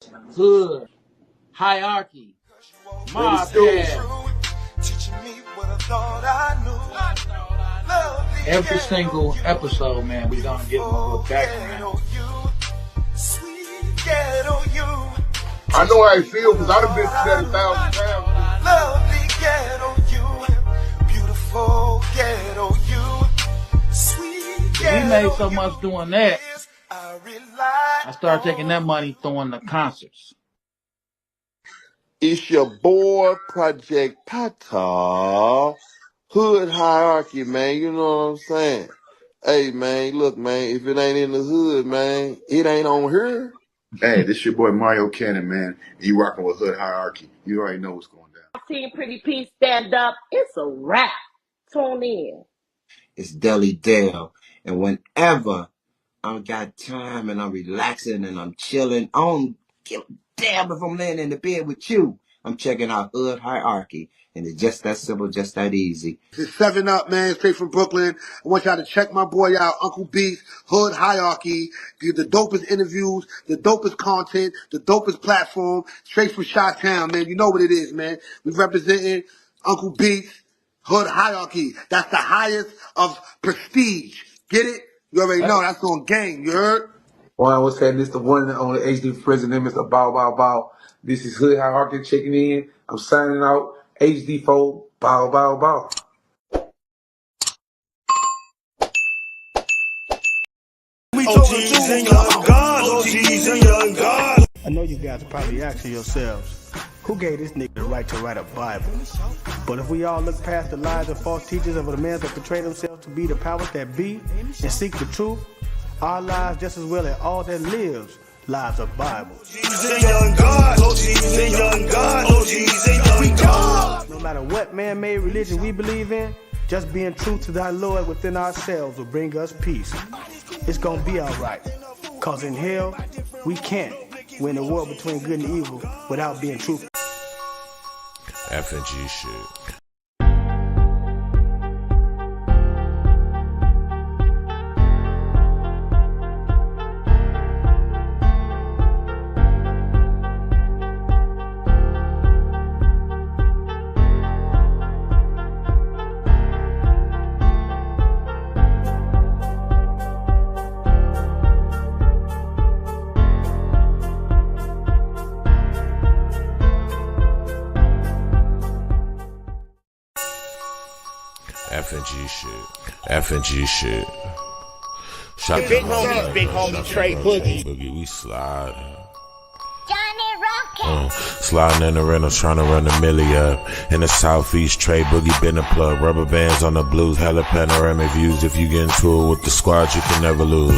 Hood, hierarchy, Mark Vell. Every single episode, man, we gonna give them a little background. I know how I feel because I've been through that 1,000 times. Lovely ghetto you, beautiful ghetto you, sweet ghetto. We made so much doing that. I started taking that money, throwing the concerts. It's your boy, Project Pata, Hood Hierarchy, man. You know what I'm saying? Hey, man, look, man, if it ain't in the hood, man, it ain't on here. Hey, this your boy Mario Cannon, man. You rocking with Hood Hierarchy. You already know what's going down. Team Pretty P stand up. It's a wrap. Tune in. It's Deli Dale. And whenever I got time and I'm relaxing and I'm chilling, I don't give a damn if I'm laying in the bed with you. I'm checking out Hood Hierarchy. And it's just that simple, just that easy. It's 7 Up, man, straight from Brooklyn. I want y'all to check my boy out, Uncle Beast, Hood Hierarchy. The dopest interviews, the dopest content, the dopest platform, straight from Chi-Town, man. You know what it is, man. We representing Uncle Beast, Hood Hierarchy. That's the highest of prestige. Get it? You already know. That's on game. You heard? Well, I was saying this the one and only HD president, Mr. Bow Bow Bow. This is Hood Hierarchy checking in. I'm signing out. HD4, Bow Bow Bow. OGs and young gods, OGs and young gods. I know you guys are probably asking yourselves, who gave this nigga the right to write a Bible? But if we all look past the lies and false teachers of the men that portray themselves to be the powers that be and seek the truth, our lives just as well as all that lives, lives of Bible. OGs and young gods, OGs and young gods, OGs and young gods. No matter what man-made religion we believe in, just being true to thy Lord within ourselves will bring us peace. It's gonna be alright, cause in hell, we can't win the war between good and evil without being truthful. F&G shit. F&G shit. F&G shit. Shout Big homie Tre Boogie. We slide. Johnny Sliding in the rentals, trying to run the milli up. In the southeast, Tre Boogie been a plug. Rubber bands on the blues, hella panoramic views. If you get into it with the squad, you can never lose.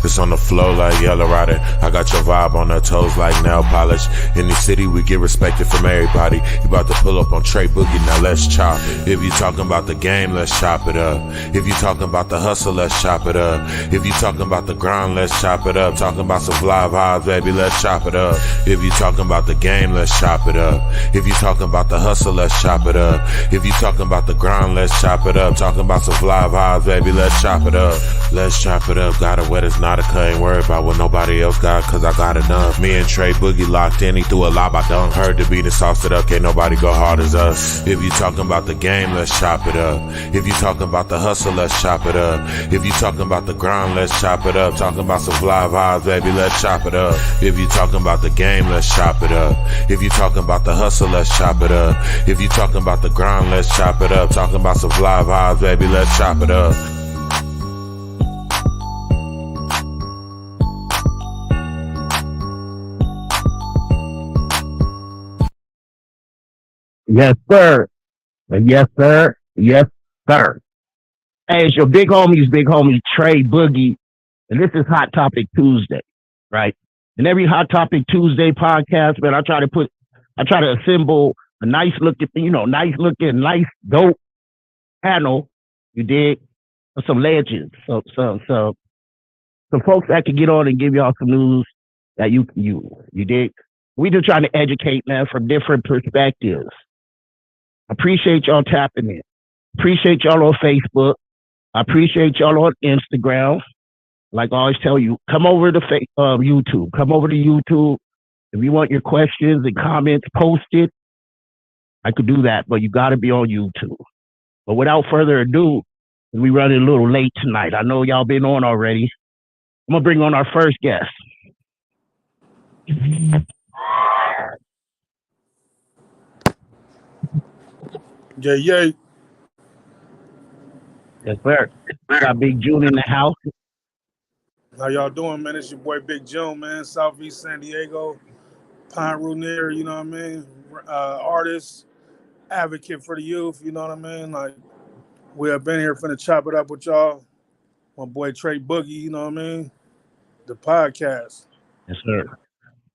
It's on the flow like Yellow Rider. I got your vibe on her toes like nail polish. In the city, we get respected from everybody. You about to pull up on Tre Boogie, now let's chop. If you talking about the game, let's chop it up. If you talking about the hustle, let's chop it up. If you talking about the grind, let's chop it up. Talking about some fly vibes, baby, let's chop it up. If you talking about the game, let's chop it up. If you talking about the hustle, let's chop it up. If you talking about the grind, let's chop it up. Talking about some fly vibes, baby, let's chop it up. Let's chop it up. Got it wet, it's not a cut. Ain't worried about what nobody else got, cause I got enough. Me and Tre Boogie locked in, he threw a lob, I done. Heard the beat and sauced it up, can't nobody go hard as us. If you talking about the game, let's chop it up. If you talking about the hustle, let's chop it up. If you talking about the grind, let's chop it up. Talking about some fly vibes, baby, let's chop it up. If you talking about the game, let's chop it up. If you talking about the hustle, let's chop it up. If you talking about the grind, let's chop it up. Talking about some fly vibes, baby, let's chop it up. Yes, sir. Yes, sir. Yes, sir. Hey, it's your big homie Tre Boogie, and this is Hot Topic Tuesday, right? And every Hot Topic Tuesday podcast, man, I try to assemble a nice looking, nice dope panel. You dig? Of some legends, some folks that can get on and give y'all some news that you dig? We just trying to educate, man, from different perspectives. Appreciate y'all tapping in. Appreciate y'all on Facebook. I appreciate y'all on Instagram. Like I always tell you, come over to YouTube. Come over to YouTube. If you want your questions and comments posted, I could do that, but you got to be on YouTube. But without further ado, we running a little late tonight. I know y'all been on already. I'm gonna bring on our first guest. Yeah. Yes, sir. Got Big June in the house. How y'all doing, man? It's your boy Big June, man. Southeast San Diego, Pine Rainier, you know what I mean? Artist, advocate for the youth, you know what I mean? Like, we have been here finna chop it up with y'all. My boy Tre Boogie, you know what I mean? The podcast. Yes, sir.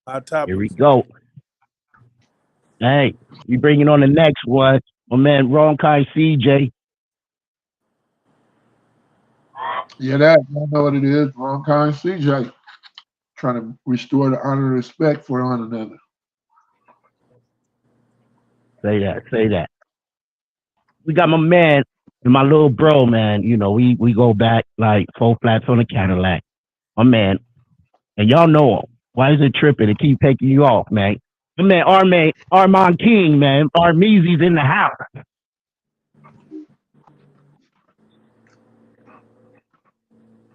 Hot topics. Here we go. Hey, we bringing on the next one. My man, Wrongkindcj. Yeah, that I know what it is. Wrongkindcj. Trying to restore the honor and respect for one another. Say that. We got my man and my little bro, man. You know, we go back like 4 flats on a Cadillac. My man. And y'all know him. Why is it tripping to keep taking you off, man? My man, Armand King, man. Armeezy's in the house.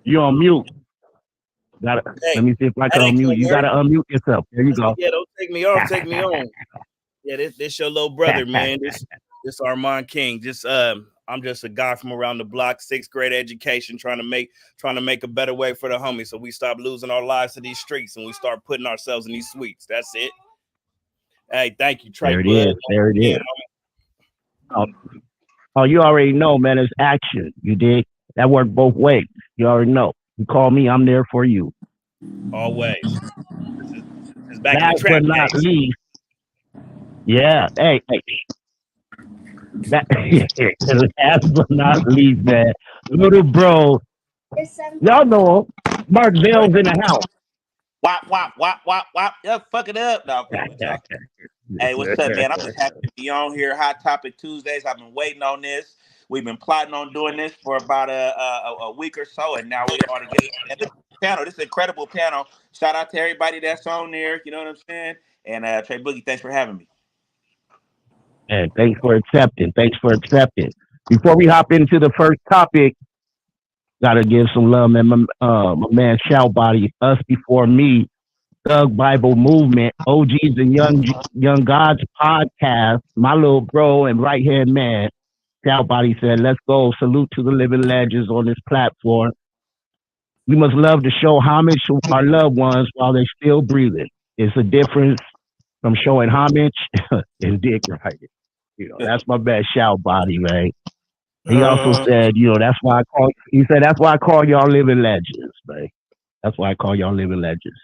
You on mute. Let me see if I can unmute. You gotta unmute yourself. There you go. Yeah, don't take me off, take me on. Yeah, this your little brother, man. This Armand King. I'm just a guy from around the block, 6th grade education, trying to make a better way for the homies. So we stop losing our lives to these streets and we start putting ourselves in these suites. That's it. Hey, thank you, Tre. There it is. Oh, you already know, man. It's action. You dig? That worked both ways. You already know. You call me, I'm there for you. Always. This is back Last but not least. Yeah. Hey. Last but not least, man. Little bro. Y'all know him. Mark Vell's in the house. Wop. Yeah, fuck it up. No, hey, what's up, man? I'm just happy to be on here. Hot Topic Tuesdays. I've been waiting on this. We've been plotting on doing this for about a week or so, and now we are together. And this panel, this incredible panel. Shout out to everybody that's on there. You know what I'm saying? And Tre Boogie, thanks for having me. And thanks for accepting. Before we hop into the first topic, gotta give some love, man. My man Shout Body, Us Before Me, Thug Bible Movement, OGs and Young Gods podcast. My little bro and right hand man, Shout Body said, "Let's go. Salute to the living legends on this platform. We must love to show homage to our loved ones while they're still breathing. It's a difference from showing homage and dick riding. You know, that's my bad Shout Body, man." He also said, you know, that's why I call y'all living legends, man. That's why I call y'all living legends.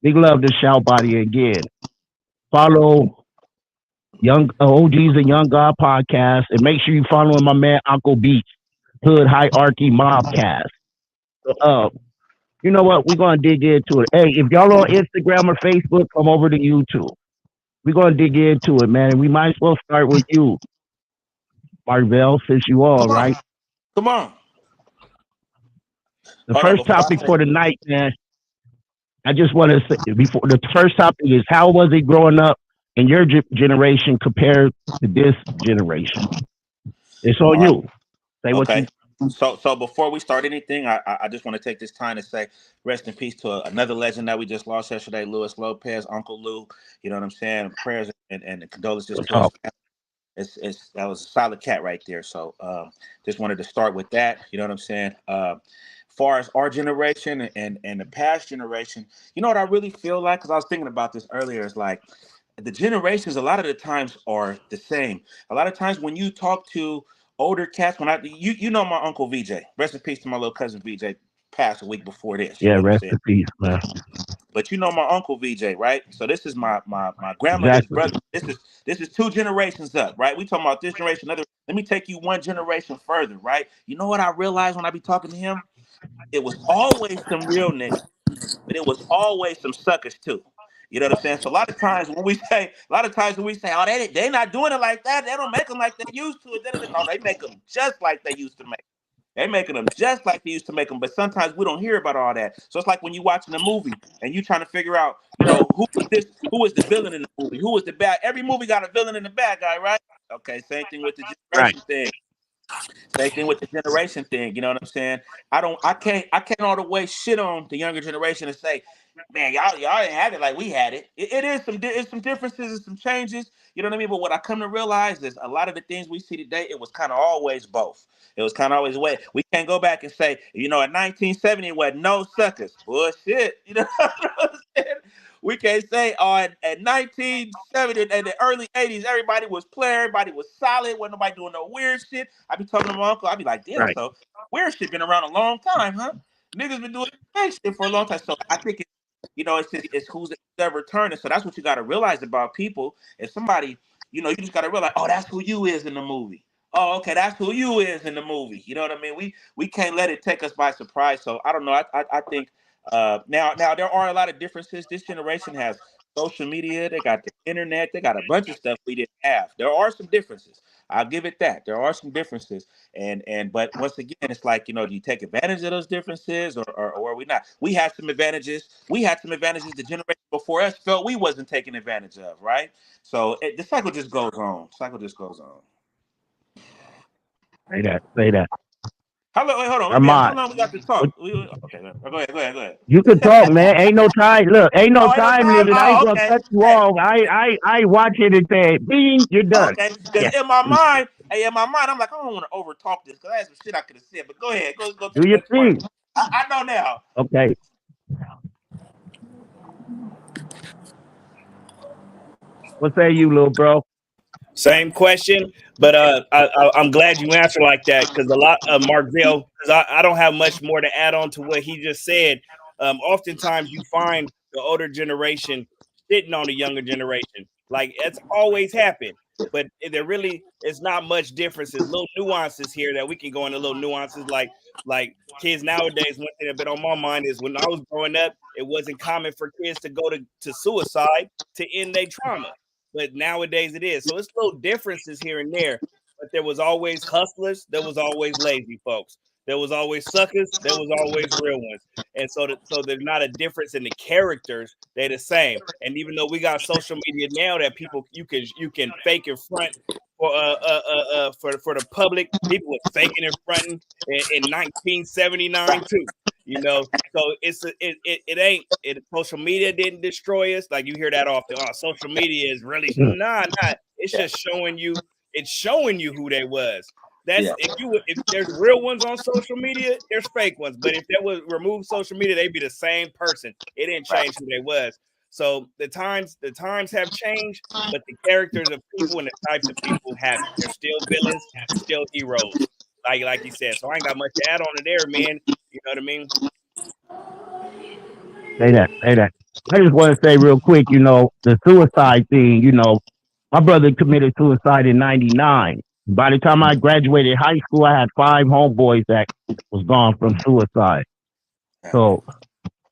Big love to Shout Body again. Follow Young OGs and Young God podcast, and make sure you following my man Uncle Beach, Hood Hierarchy Mobcast. You know what? We're gonna dig into it. Hey, if y'all on Instagram or Facebook, come over to YouTube. We're gonna dig into it, man. We might as well start with you, Mark Vell, since you all right. Come on. The first topic for the night, man. I just want to say before the first topic is, how was it growing up in your generation compared to this generation? It's on you. Say what you. So before we start anything, I just want to take this time to say rest in peace to another legend that we just lost yesterday, Luis Lopez, Uncle Lou. You know what I'm saying? Prayers and condolences to us. That was a solid cat right there. So just wanted to start with that. You know what I'm saying? Far as our generation and the past generation, you know what I really feel like? Because I was thinking about this earlier. It's like the generations a lot of the times are the same. A lot of times when you talk to older cats, you know my Uncle VJ. Rest in peace to my little cousin VJ, passed a week before this. Yeah, rest in peace, man. But you know my Uncle VJ, right? So this is my grandmother's brother. This is 2 generations up, right? We talking about this generation, another. Let me take you 1 generation further, right? You know what I realized when I be talking to him? It was always some real niggas, but it was always some suckers too. You know what I'm saying? So a lot of times when we say, oh, they not doing it like that. They don't make them like they used to. Oh, they make them just like they used to make. They making them just like they used to make them, but sometimes we don't hear about all that. So it's like when you're watching a movie and you trying to figure out, who is the villain in the movie, who is the bad. Every movie got a villain and a bad guy, right? Okay, same thing with the Right. generation thing. Same thing with the generation thing. You know what I'm saying? I can't all the way shit on the younger generation and say, man, y'all didn't have it like we had it. It's some differences and some changes. You know what I mean? But what I come to realize is a lot of the things we see today, it was kind of always both. It was kind of always way. We can't go back and say, in 1970 it was no suckers. Bullshit. You know what I'm saying? We can't say, at 1970 and the early 80s, everybody was player, everybody was solid, wasn't nobody doing no weird shit. I be talking to my uncle, I be like, damn, Right. so weird shit been around a long time, huh? Niggas been doing fake shit for a long time. So I think it's who's ever turning. So that's what you got to realize about people. If somebody, you just got to realize, oh, that's who you is in the movie. Oh, okay, that's who you is in the movie. You know what I mean? We can't let it take us by surprise. So I don't know. I think now there are a lot of differences. This generation has social media. They got the internet. They got a bunch of stuff we didn't have. There are some differences. I'll give it that. There are some differences. But once again, it's like, do you take advantage of those differences or are we not? We had some advantages. The generation before us felt we wasn't taking advantage of, right? So the cycle just goes on. Say that. Hold on. How Armand, long we got to talk? Okay, go ahead. you can talk, man. Ain't no time. Look, ain't no Oh, ain't no time time? limit. I ain't Oh, gonna okay. cut you Hey, off. I watch it and say, bing, you're done. okay. Because Yeah. in my mind, I'm like, I don't want to over talk this because I had some shit I could have said. But go ahead. Go to Do the your next part. thing. I know now. Okay. What say you, little bro? Same question, but I'm glad you answered like that because a lot of Mark Vell, because I don't have much more to add on to what he just said. Oftentimes you find the older generation sitting on the younger generation, like it's always happened. But there really is not much differences, little nuances here that we can go into little nuances like kids nowadays. One thing that's been on my mind is when I was growing up, it wasn't common for kids to go to suicide to end their trauma. But nowadays it is. So it's little differences here and there. But there was always hustlers. There was always lazy folks. There was always suckers. There was always real ones. And so there's not a difference in the characters. They're the same. And even though we got social media now that people you can fake in front for the public, people were faking in front in 1979 too. So it ain't social media didn't destroy us. Like you hear that often. Oh, social media is really not. It's just showing you. It's showing you who they was. That's if there's real ones on social media, there's fake ones. But if that was remove social media, they'd be the same person. It didn't change who they was. So the times have changed, but the characters of people and the types of people haven't. They're still villains, they're still heroes. Like you said. So I ain't got much to add on to there, man. You know what I mean? Say that. I just want to say real quick, the suicide thing, my brother committed suicide in 99. By the time I graduated high school, I had 5 homeboys that was gone from suicide. So,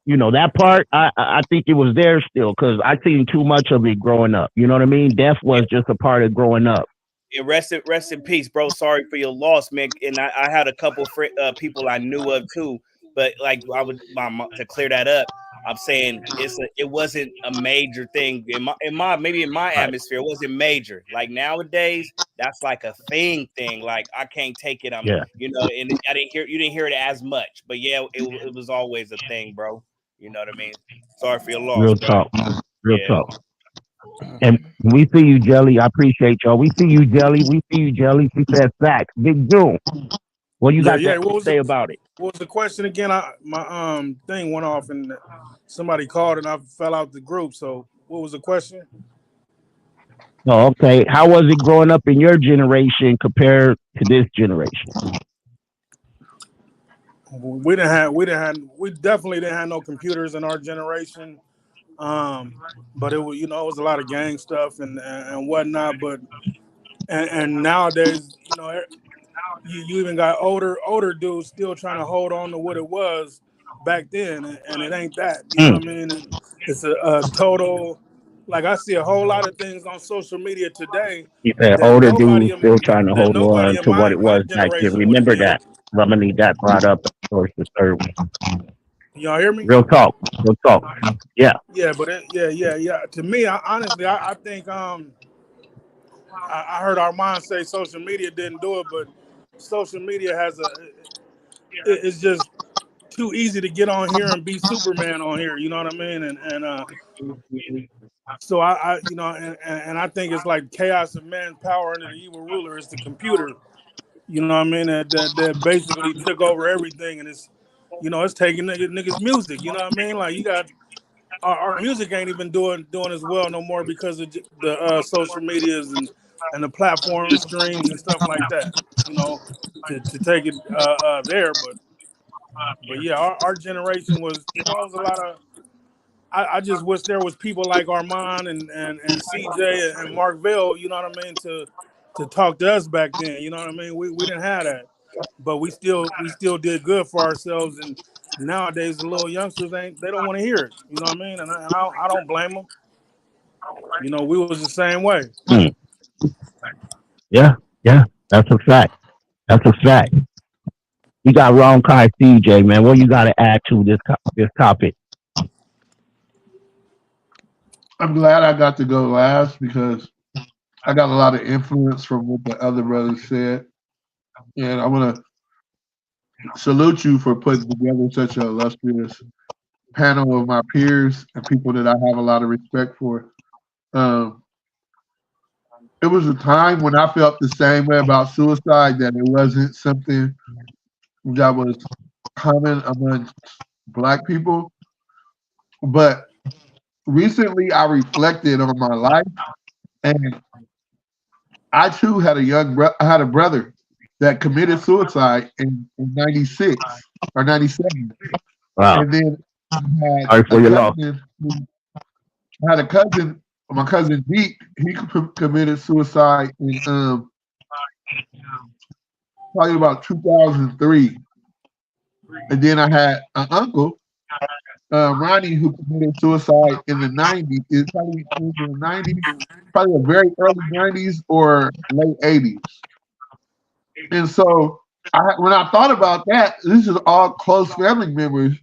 that part, I think it was there still because I seen too much of it growing up. You know what I mean? Death was just a part of growing up. And rest in peace, bro. Sorry for your loss, man. And I had a couple people I knew of too, but like to clear that up. I'm saying it wasn't a major thing in my atmosphere. It wasn't major. Like nowadays, that's like a thing. Like I can't take it. And you didn't hear it as much. But yeah, it was always a thing, bro. You know what I mean? Sorry for your loss. Real bro. talk. Real talk. And we see you, Jelly. I appreciate y'all. We see you, Jelly. She said facts. Big June. What you got to say about it? What was the question again? My thing went off and somebody called and I fell out the group. So what was the question? Oh, okay. How was it growing up in your generation compared to this generation? We definitely didn't have no computers in our generation. But it was, it was a lot of gang stuff and whatnot. But and nowadays, you even got older dudes still trying to hold on to what it was back then, and it ain't that. You know what I mean? It's a total. Like I see a whole lot of things on social media today. You said older dudes still trying to hold on to what it was back then. Remember that. I'm gonna need that brought up first the third one. Y'all hear me? Real talk. Real talk. Yeah. Yeah, but yeah. To me, honestly, I think I heard Armand say social media didn't do it, but social media it's just too easy to get on here and be Superman on here. You know what I mean? And so I you know, and I think it's like chaos of man's power under the evil ruler. It's the computer. You know what I mean? That basically took over everything, and it's, you know, it's taking niggas music. You know what I mean? Like, you got our music ain't even doing as well no more because of the social medias and the platform streams and stuff like that. You know, to take it there, but yeah, our generation was, you know, it was a lot of. I just wish there was people like Armand and CJ and Mark Vell, you know what I mean, to talk to us back then. You know what I mean? We didn't have that, but we still did good for ourselves. And nowadays the little youngsters they don't want to hear it. You know what I mean? And I don't blame them. You know, we was the same way. Yeah, that's a fact. That's a fact. You got Wrongkindcj, man. What you got to add to this topic? I'm glad I got to go last because I got a lot of influence from what the other brothers said. And I want to salute you for putting together such an illustrious panel of my peers and people that I have a lot of respect for. It was a time when I felt the same way about suicide, that it wasn't something that was common amongst Black people. But recently I reflected on my life, and I too had I had a brother that committed suicide in 96 or 97. Wow. And then I had a cousin, my cousin Deep, he committed suicide in probably about 2003. And then I had an uncle, Ronnie, who committed suicide in the 90s. It's probably in the 90s, probably the very early 90s or late 80s. And so when I thought about that, this is all close family members.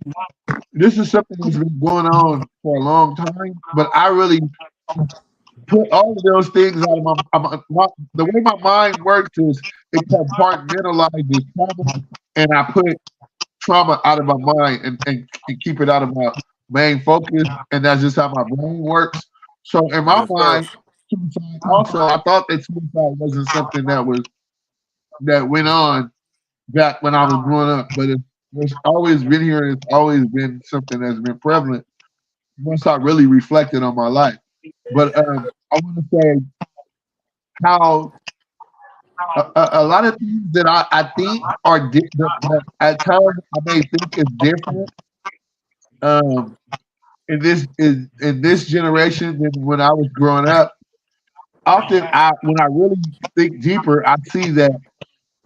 This is something that's been going on for a long time, but I really put all of those things out of the way my mind works is it compartmentalizes trauma, and I put trauma out of my mind and keep it out of my main focus, and that's just how my brain works. So in my mind, suicide also, I thought that suicide wasn't something that went on back when I was growing up, but it's always been here, and it's always been something that's been prevalent once I really reflected on my life. But I want to say how a lot of things that I think are different, at times I may think is different in this generation than when I was growing up. Often when I really think deeper, I see that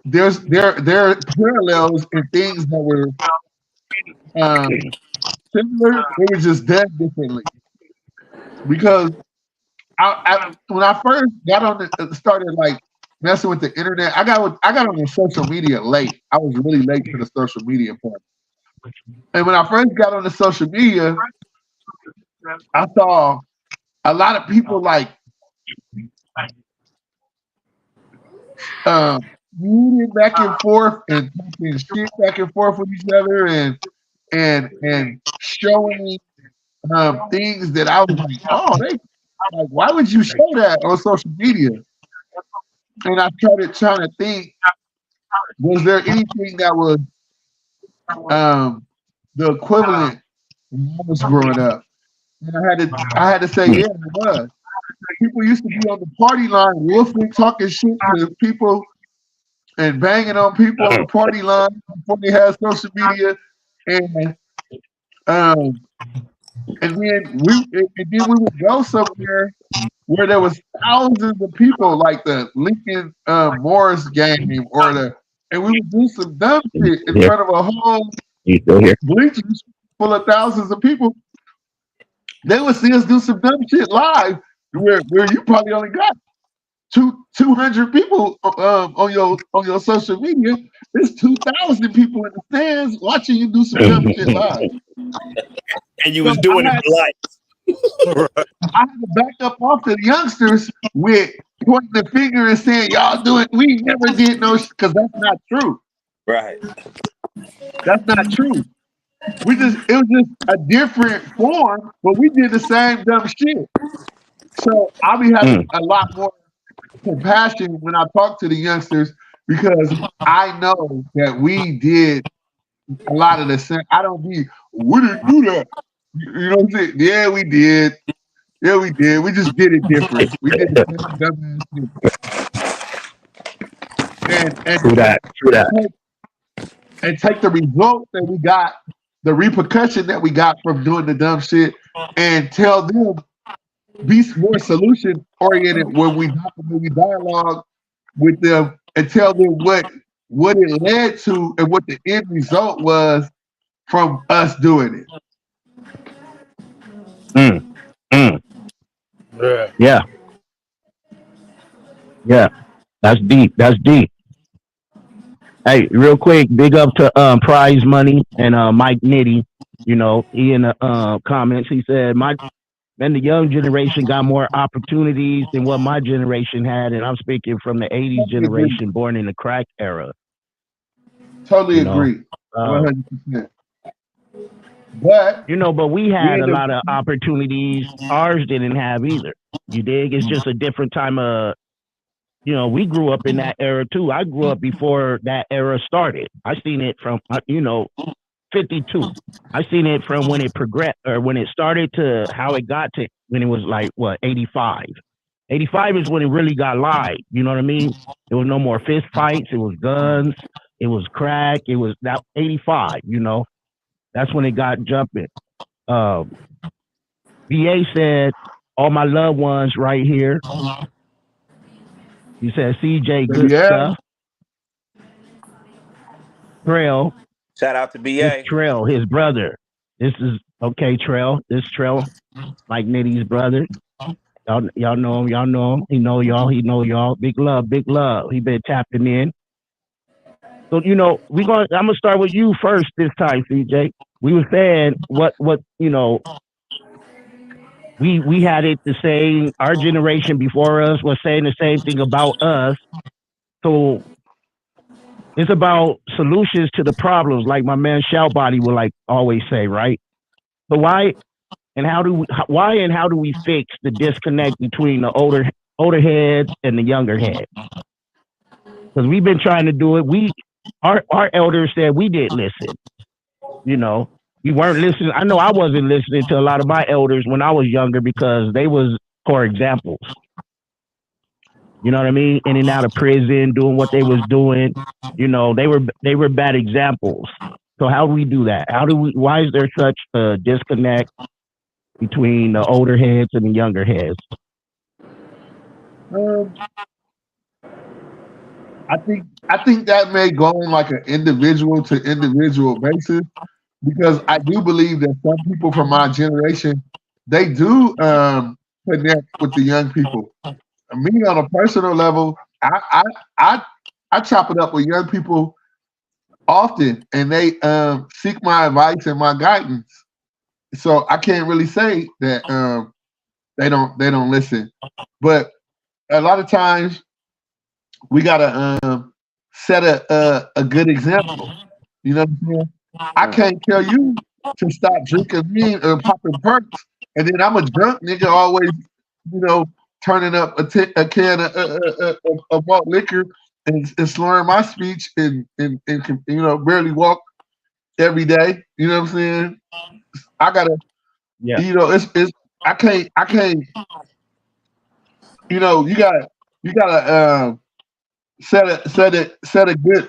there are parallels in things that were similar. They were just done differently. Because when I first got on started like messing with the internet, I got on the social media late. I was really late to the social media part. And when I first got on the social media, I saw a lot of people like moving back and forth and talking shit back and forth with each other and showing things that I was like, oh, like, why would you show that on social media? And I started trying to think, was there anything that was the equivalent when I was growing up? And I had to say, yeah, it was. People used to be on the party line, wolfing, talking shit to people and banging on people on the party line before they had social media, and then we would go somewhere where there was thousands of people, like the Lincoln Morris game, and we would do some dumb shit in front of a whole bleachers full of thousands of people. They would see us do some dumb shit live, where you probably only got 200 people on your social media, There's 2,000 people in the stands watching you do some dumb shit live. And you was doing it for life. I had to back up off the youngsters with pointing the finger and saying, y'all do it. We never did no shit, because that's not true. Right. That's not true. It was just a different form, but we did the same dumb shit. So I'll be having a lot more compassion when I talk to the youngsters, because I know that we did a lot of the same. I don't be, we didn't do that. You know what I'm saying? Yeah, we did. Yeah, we did. We just did it different. We did the same dumbass shit. And True that. And take the result that we got, the repercussion that we got from doing the dumb shit, and tell them, be more solution oriented when we dialogue with them, and tell them what it led to and what the end result was from us doing it. Yeah. That's deep. Hey, real quick, big up to Prize Money and Mike Nitty. You know, he in the comments, he said, the young generation got more opportunities than what my generation had, and I'm speaking from the 80s generation born in the crack era. Totally agree. 100%. But we had a lot of opportunities ours didn't have either. You dig? It's just a different time of, we grew up in that era too. I grew up before that era started. I seen it from 52. I seen it from when it progressed, or when it started, to how it got to when it was like 85. 85 is when it really got live. You know what I mean? There was no more fist fights. It was guns. It was crack. It was that 85. That's when it got jumping. VA said, "All my loved ones right here." He said, "CJ, good stuff." Trail. Shout out to BA. This Trail, his brother. This is Trail. This Trail, Mike Nitty's brother. Y'all know him. He know y'all. Big love. He been tapping in. So I'm gonna start with you first this time, CJ. We were saying what we had it the same. Our generation before us was saying the same thing about us. So it's about solutions to the problems, like my man Shoutbody would always say, right? So why and how do we fix the disconnect between the older heads and the younger heads? Because we've been trying to do it. Our elders said we didn't listen. We weren't listening. I know I wasn't listening to a lot of my elders when I was younger, because they was poor examples. You know what I mean? In and out of prison, doing what they was doing. They were bad examples. So how do we do that? Why is there such a disconnect between the older heads and the younger heads? I think that may go on like an individual to individual basis, because I do believe that some people from my generation, they do connect with the young people. Me, on a personal level, I chop it up with young people often, and they seek my advice and my guidance. So I can't really say that they don't listen, but a lot of times we gotta set a good example. You know what I'm saying? I can't tell you to stop drinking lean or popping perks, and then I'm a drunk nigga always, turning up a can of malt liquor and slurring my speech and barely walk every day. You know what I'm saying? I gotta, it's I can't. You gotta set a good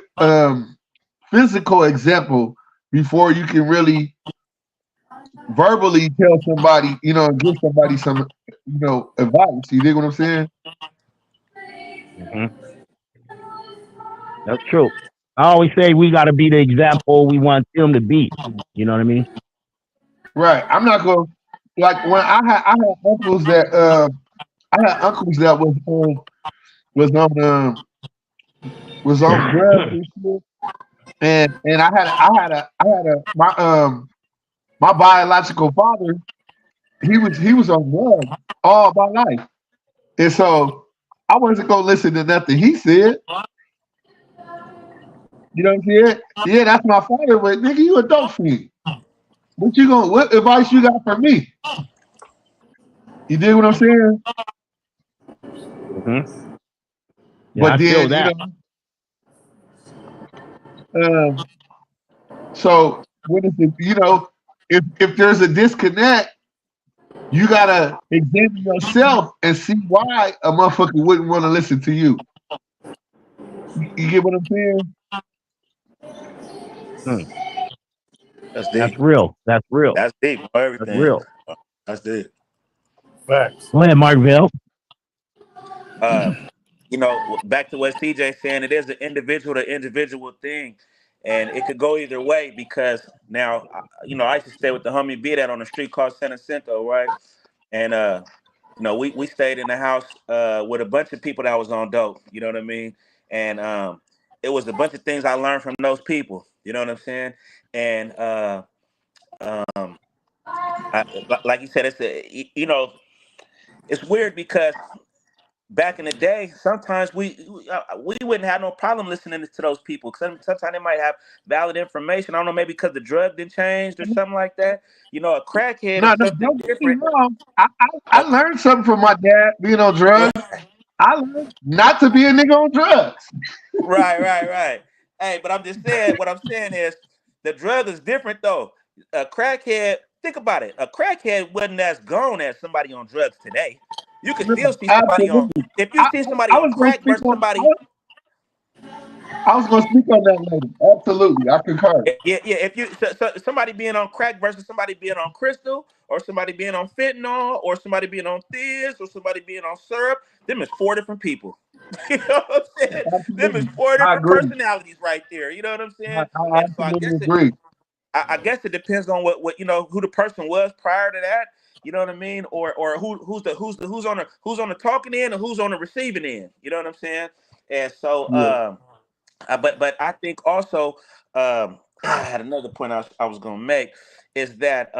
physical example before you can really verbally tell somebody, give somebody some, advice. You dig what I'm saying? Mm-hmm. That's true. I always say we got to be the example we want them to be. You know what I mean? Right. I'm not going like when I had uncles that was on drugs and shit. and my biological father, he was on drugs all my life. And so I wasn't gonna listen to nothing he said. You know what I'm saying? Yeah, that's my father, but nigga, you a dope fiend. What advice you got for me? You dig what I'm saying? Mm-hmm. Yeah, But I feel then, that. um, so what is it? If there's a disconnect, you gotta examine yourself and see why a motherfucker wouldn't want to listen to you. You get what I'm saying? Mm. That's That's deep. real. That's real. That's deep. That's Everything. real. That's deep. Facts. Go ahead, Mark Vell. Uh, back to what CJ saying, it is an individual to individual thing, and it could go either way because now, I used to stay with the homie B that on the street called San Jacinto, right? And we stayed in the house with a bunch of people that was on dope. You know what I mean? And it was a bunch of things I learned from those people. You know what I'm saying? And um, like you said, it's weird because back in the day, sometimes we wouldn't have no problem listening to those people. Sometimes they might have valid information. I don't know, maybe because the drug didn't change or something like that. A crackhead No, is no, something don't get me different. wrong. I learned something from my dad being on drugs. I learned not to be a nigga on drugs. Right. Hey, but I'm just saying, what I'm saying is the drug is different though. A crackhead, think about it. A crackhead wasn't as gone as somebody on drugs today. You could still see somebody on, Absolutely. if you I, see I somebody on was going to crack speak versus on. somebody. I was going to speak on that later. Absolutely, I concur. Yeah. If somebody being on crack versus somebody being on crystal, or somebody being on fentanyl, or somebody being on Thiz, or somebody being on syrup, them is four different people. You know what I'm saying? Them is Absolutely, four I different agree. personalities right there. You know what I'm saying? I And so absolutely agree. I guess it depends on what who the person was prior to that. You know what I mean? Or who's on the talking end, or who's on the receiving end. You know what I'm saying? And so Yeah. but I think also I had another point I was gonna make is that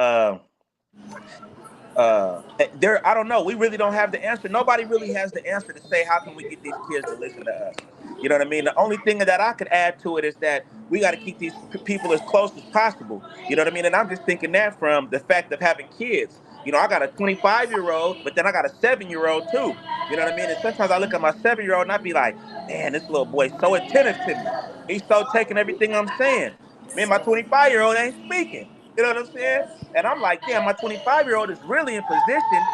there I don't know, we really don't have the answer. Nobody really has the answer to say how can we get these kids to listen to us. You know what I mean? The only thing that I could add to it is that we got to keep these people as close as possible. You know what I mean? And I'm just thinking that from the fact of having kids. I got a 25-year-old, but then I got a 7-year-old too. You know what I mean? And sometimes I look at my 7-year-old and I be like, man, this little boy's so attentive to me. He's so taking everything I'm saying. Man, my 25-year-old ain't speaking. You know what I'm saying? And I'm like, damn, my 25-year-old is really in position.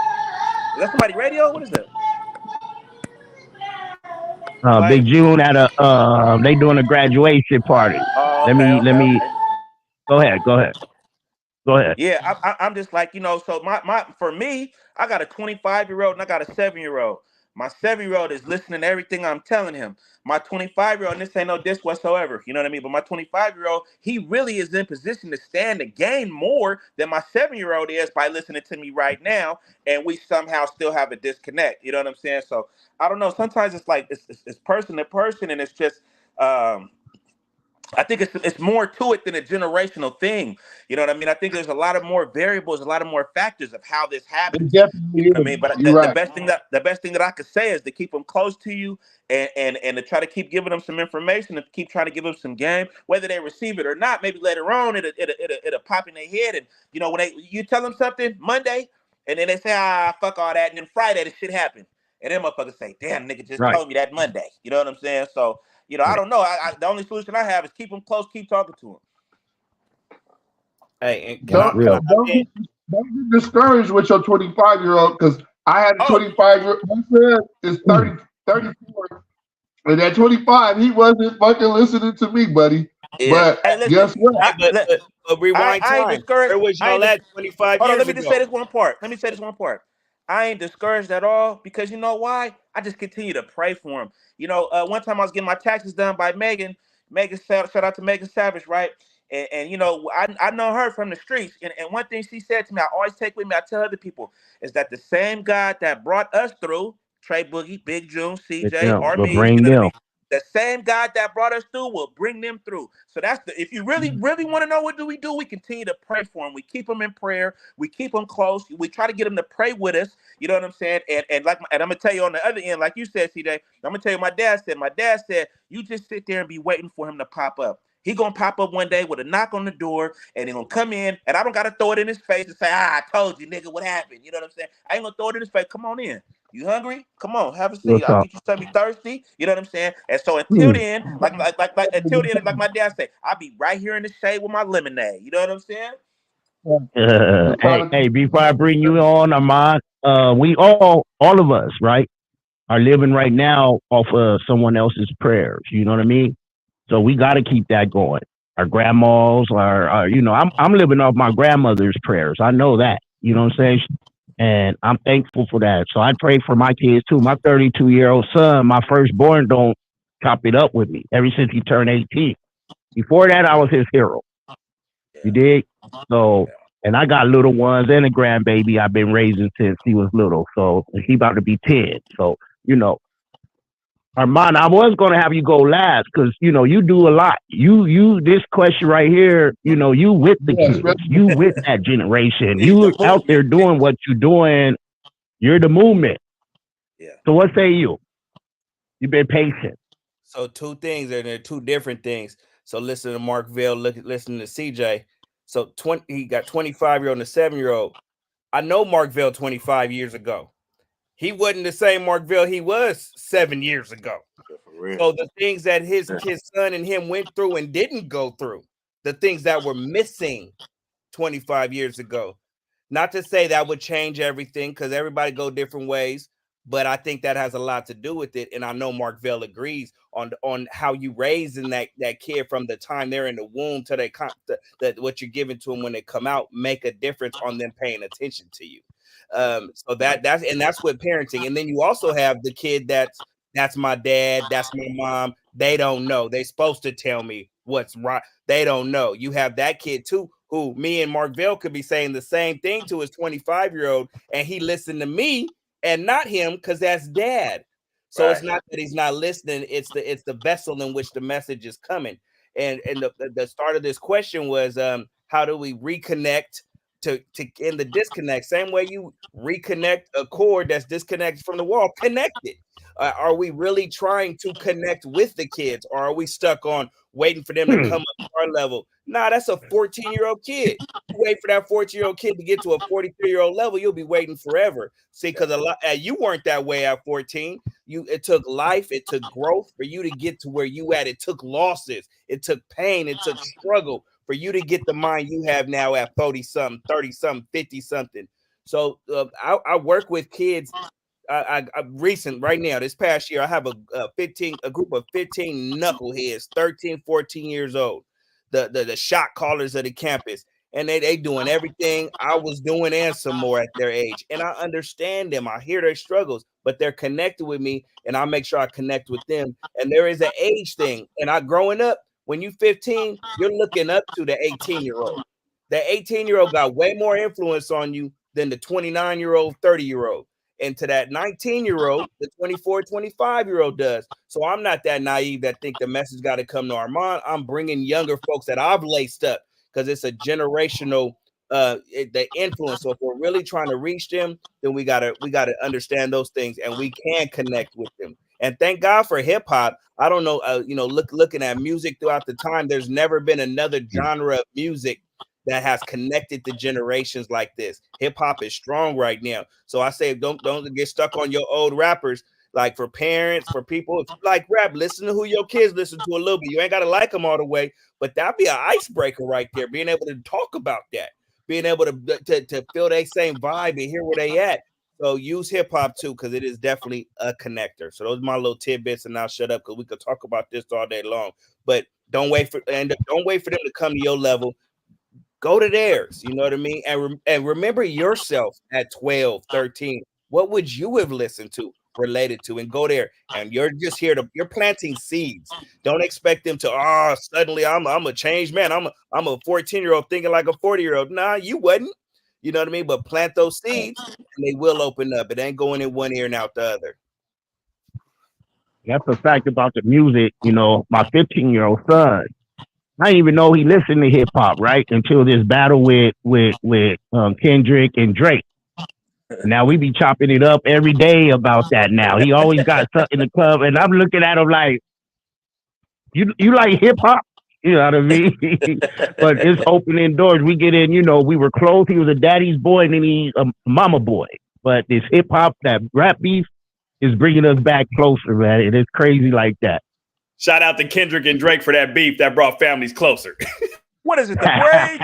Is that somebody radio? What is that? Big Like, June at they doing a graduation party. oh, Let okay, me okay, okay. go ahead. Go ahead. Yeah, I'm just like, so my for me, I got a 25-year-old and I got a 7-year-old. My 7-year-old is listening to everything I'm telling him. My 25-year-old, and this ain't no diss whatsoever, you know what I mean? But my 25-year-old, he really is in position to stand to gain more than my 7-year-old is by listening to me right now, and we somehow still have a disconnect. You know what I'm saying? So I don't know. Sometimes it's like it's person to person, and it's just I think it's more to it than a generational thing. You know what I mean? I think there's a lot of more variables, a lot of more factors of how this It happens. You definitely know what I is. mean? But You're right. the best thing that I could say is to keep them close to you, and to try to keep giving them some information, and keep trying to give them some game, whether they receive it or not. Maybe later on it'll pop in their head, and when you tell them something Monday, and then they say fuck all that, and then Friday the shit happened, and then motherfuckers say, damn, nigga just Right. told me that Monday. You know what I'm saying? So. I Right. don't know. The only solution I have is keep them close, keep talking to them. Hey, and can That's I Don't can I real. hop don't in? get, don't get discouraged with your 25-year-old because I had a Oh, 25-year-old. My son is 34, and at 25, he wasn't fucking listening to me, buddy. yeah. But Hey, listen. guess what? Hey, but rewind I ain't time. discouraged. Where was I y'all ain't. at 25 Hold on. Let years me just say ago? this one part. Let me say this one part. I ain't discouraged at all because you know why? I just continue to pray for him. One time I was getting my taxes done by Megan. Shout out to Megan Savage, right? And I know her from the streets. And one thing she said to me, I always take with me, I tell other people, is that the same God that brought us through, Tre Boogie, Big June, It's CJ, them. But Armand, you bring know what I them. mean? The same God that brought us through will bring them through. So that's if you really, really want to know what do, we continue to pray for them. We keep them in prayer. We keep them close. We try to get them to pray with us. You know what I'm saying? And I'm gonna tell you on the other end, like you said, CJ, I'm gonna tell you my dad said. My dad said, you just sit there and be waiting for him to pop up. He gonna pop up one day with a knock on the door, and he gonna come in, and I don't gotta throw it in his face and say, I told you, nigga, what happened? You know what I'm saying? I ain't gonna throw it in his face. Come on in. You hungry? Come on, have a seat. What's I'll up? get you something. You thirsty? You know what I'm saying? And so until then, like my dad say, I'll be right here in the shade with my lemonade. You know what I'm saying? Hey, before I bring you on, Armand, we all of us, right, are living right now off of someone else's prayers. You know what I mean? So we got to keep that going. Our grandmas, I'm living off my grandmother's prayers. I know that. You know what I'm saying? And I'm thankful for that. So I pray for my kids too. My 32-year-old son, my firstborn, don't chop it up with me ever since he turned 18. Before that, I was his hero. You dig? So, and I got little ones and a grandbaby I've been raising since he was little. So he about to be 10. So, Armand, I was going to have you go last because, you do a lot. This question right here, you with the kids. You with that generation. You out there doing what you're doing. You're the movement. Yeah. So what say you? You've been patient. So two things, and they're two different things. So listen to Mark Vell, listen to CJ. So he got 25-year-old and a 7-year-old. I know Mark Vell 25 years ago. He wasn't the same Mark Vell he was 7 years ago. So the things that his son and him went through and didn't go through, the things that were missing 25 years ago. Not to say that would change everything because everybody go different ways, but I think that has a lot to do with it. And I know Mark Vell agrees on how you raising that kid from the time they're in the womb to that what you're giving to them when they come out make a difference on them paying attention to you. So that's what parenting. And then you also have the kid that's my dad, that's my mom. They don't know. They supposed to tell me what's right. They don't know. You have that kid too, who me and Mark Vell could be saying the same thing to his 25-year-old, and he listened to me and not him because that's dad. So It's not that he's not listening. It's the vessel in which the message is coming. And the start of this question was how do we reconnect to end the disconnect? Same way you reconnect a cord that's disconnected from the wall, connect it. Are we really trying to connect with the kids, or are we stuck on waiting for them to come up to our level? Nah, that's a 14-year-old kid. You wait for that 14-year-old kid to get to a 43-year-old level, you'll be waiting forever. See, because you weren't that way at 14. It took life, it took growth for you to get to where you at. It took losses, it took pain, it took struggle for you to get the mind you have now at 40-something, 30-something, 50-something. So I work with kids. I recent right now, this past year, I have a group of 15 knuckleheads, 13, 14 years old, the shot callers of the campus. And they doing everything I was doing and some more at their age. And I understand them. I hear their struggles, but they're connected with me, and I make sure I connect with them. And there is an age thing. And growing up, when you're 15, you're looking up to the 18-year-old. The 18-year-old got way more influence on you than the 29-year-old, 30-year-old. And to that 19-year-old, the 24, 25-year-old does. So I'm not that naive that think the message got to come to Armand. I'm bringing younger folks that I've laced up because it's a generational the influence. So if we're really trying to reach them, then we gotta understand those things, and we can connect with them. And thank God for hip hop. I don't know, looking at music throughout the time, there's never been another genre of music that has connected to generations like this. Hip hop is strong right now. So I say, don't get stuck on your old rappers. Like for parents, for people, if you like rap, listen to who your kids listen to a little bit. You ain't got to like them all the way, but that'd be an icebreaker right there. Being able to talk about that, being able to feel that same vibe and hear where they at. So use hip hop too, because it is definitely a connector. So those are my little tidbits, and I'll shut up because we could talk about this all day long. But don't wait for them to come to your level. Go to theirs, you know what I mean? And remember yourself at 12, 13. What would you have listened to, related to, and go there? And you're just here you're planting seeds. Don't expect them to, suddenly I'm a changed man. I'm a 14-year-old thinking like a 40-year-old. Nah, you wasn't. You know what I mean? But plant those seeds and they will open up. It ain't going in one ear and out the other. That's the fact about the music. You know, my 15-year-old son, I didn't even know he listened to hip hop, right? Until this battle with Kendrick and Drake. Now we be chopping it up every day about that now. He always got something in the club, and I'm looking at him like, you like hip hop? You know what I mean? But it's opening doors. We get in, you know, we were close. He was a daddy's boy, and then he's a mama boy. But this hip hop, that rap beef, is bringing us back closer, man. It is crazy like that. Shout out to Kendrick and Drake for that beef that brought families closer. What is it, the break?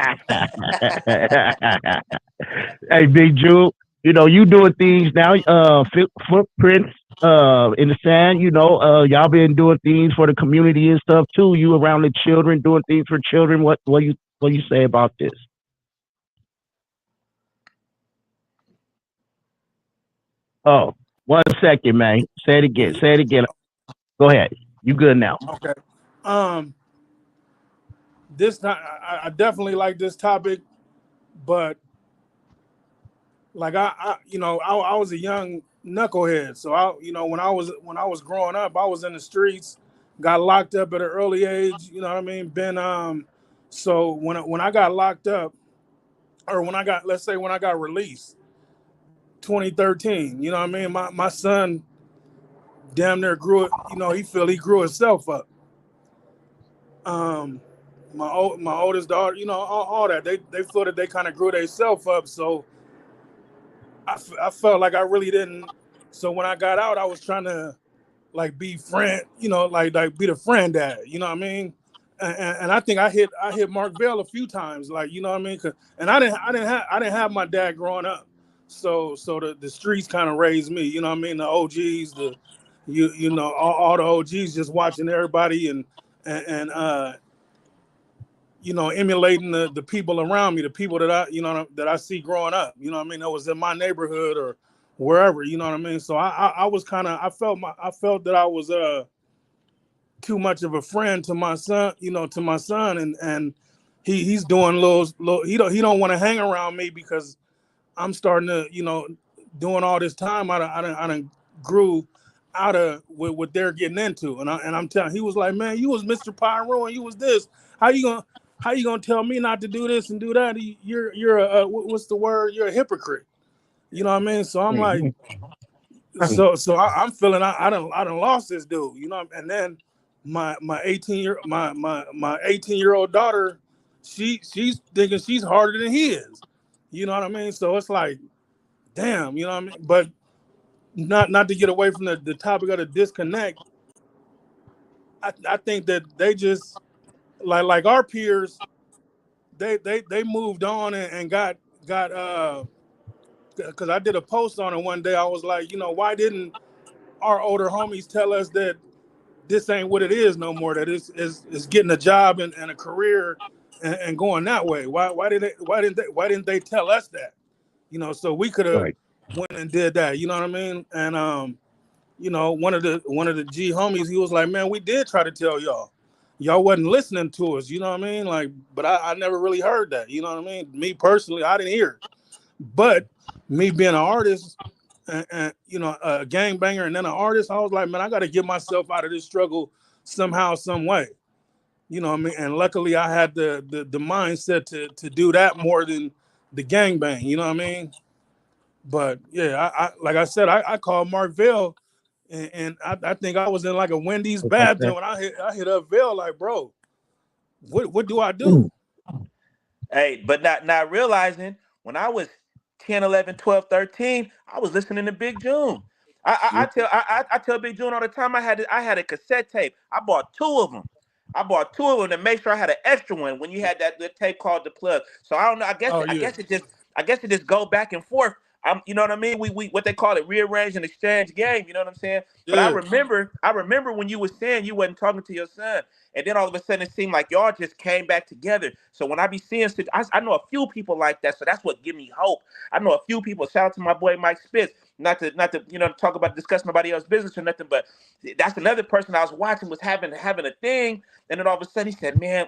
Hey, Big Jew, you know, you doing things now, footprints in the sand, you know, y'all been doing things for the community and stuff too. You around the children, doing things for children. What you say about this? Oh, 1 second, man. Say it again. Say it again. Go ahead. You good now? Okay. This time I definitely like this topic, but like I you know, I was a young knucklehead, so when I was growing up, I was in the streets, got locked up at an early age. You know what I mean? So when I got locked up, or when I got released, 2013. You know what I mean? My son damn near grew it. You know, he grew himself up. My oldest daughter, you know, all that they feel that they kind of grew themselves up. So I felt like I really didn't. So when I got out, I was trying to like be friend, you know, like be the friend dad. You know what I mean? And I think I hit Mark Vell a few times, like, you know what I mean? And I didn't have my dad growing up. So the streets kind of raised me. You know what I mean? The OGs, you know, all the OGs just watching everybody and you know, emulating the people around me, the people that I see growing up. You know what I mean? That was in my neighborhood or wherever. You know what I mean? So I was kind of I felt that I was too much of a friend to my son. You know, to my son, and he's doing little he don't want to hang around me because I'm starting to, you know, doing all this time. I done grew out of what they're getting into, and I'm telling. He was like, man, you was Mr. Pyro and you was this. How you gonna tell me not to do this and do that? You're a what's the word? You're a hypocrite. You know what I mean? So I'm like, I'm feeling I done lost this dude. You know, and then my 18-year-old daughter, she's thinking she's harder than he is. You know what I mean? So it's like, damn, you know what I mean? But not to get away from the topic of the disconnect. I think that they just like our peers, they moved on and got because I did a post on it one day. I was like, you know, why didn't our older homies tell us that this ain't what it is no more, that it's getting a job and a career and going that way? Why didn't they tell us that? You know, so we could have went and did that. You know what I mean? And you know, one of the G homies, he was like, man, we did try to tell y'all wasn't listening to us. You know what I mean? Like, but I never really heard that. You know what I mean? Me personally, I didn't hear it. But me being an artist and you know, a gangbanger and then an artist, I was like, man, I got to get myself out of this struggle somehow, some way. You know what I mean? And luckily I had the mindset to do that more than the gangbang. You know what I mean? But yeah, I like I said, I called Mark Vell, and I think I was in like a Wendy's bathroom, and I hit up Vell like, bro, what do I do? Hey, but not realizing when I was 10, 11, 12, 13, I was listening to Big June. I tell Big June all the time. I had a cassette tape. I bought two of them. To make sure I had an extra one when you had that tape called The Plug. So I don't know. I guess it just go back and forth. You know what I mean? We what they call it, rearrange and exchange game. You know what I'm saying? But I remember when you were saying you wasn't talking to your son, and then all of a sudden it seemed like y'all just came back together. So when I be seeing, I know a few people like that. So that's what give me hope. I know a few people. Shout out to my boy Mike Spitz. Not to discuss nobody else's business or nothing, but that's another person I was watching was having a thing, and then all of a sudden he said, man,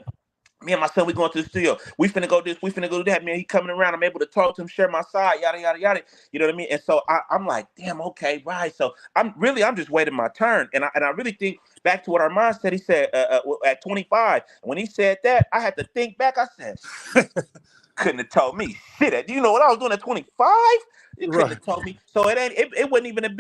Me and my son, we going to the studio. We finna go this, we finna go do that. Man, he coming around. I'm able to talk to him, share my side, yada yada yada. You know what I mean? And so I'm like, damn, okay, right. So I'm just waiting my turn. And I really think back to what Armand said. He said at 25. When he said that, I had to think back. I said, shit, couldn't have told me shit. Do you know what I was doing at 25? You couldn't Right. have told me. So it wouldn't even have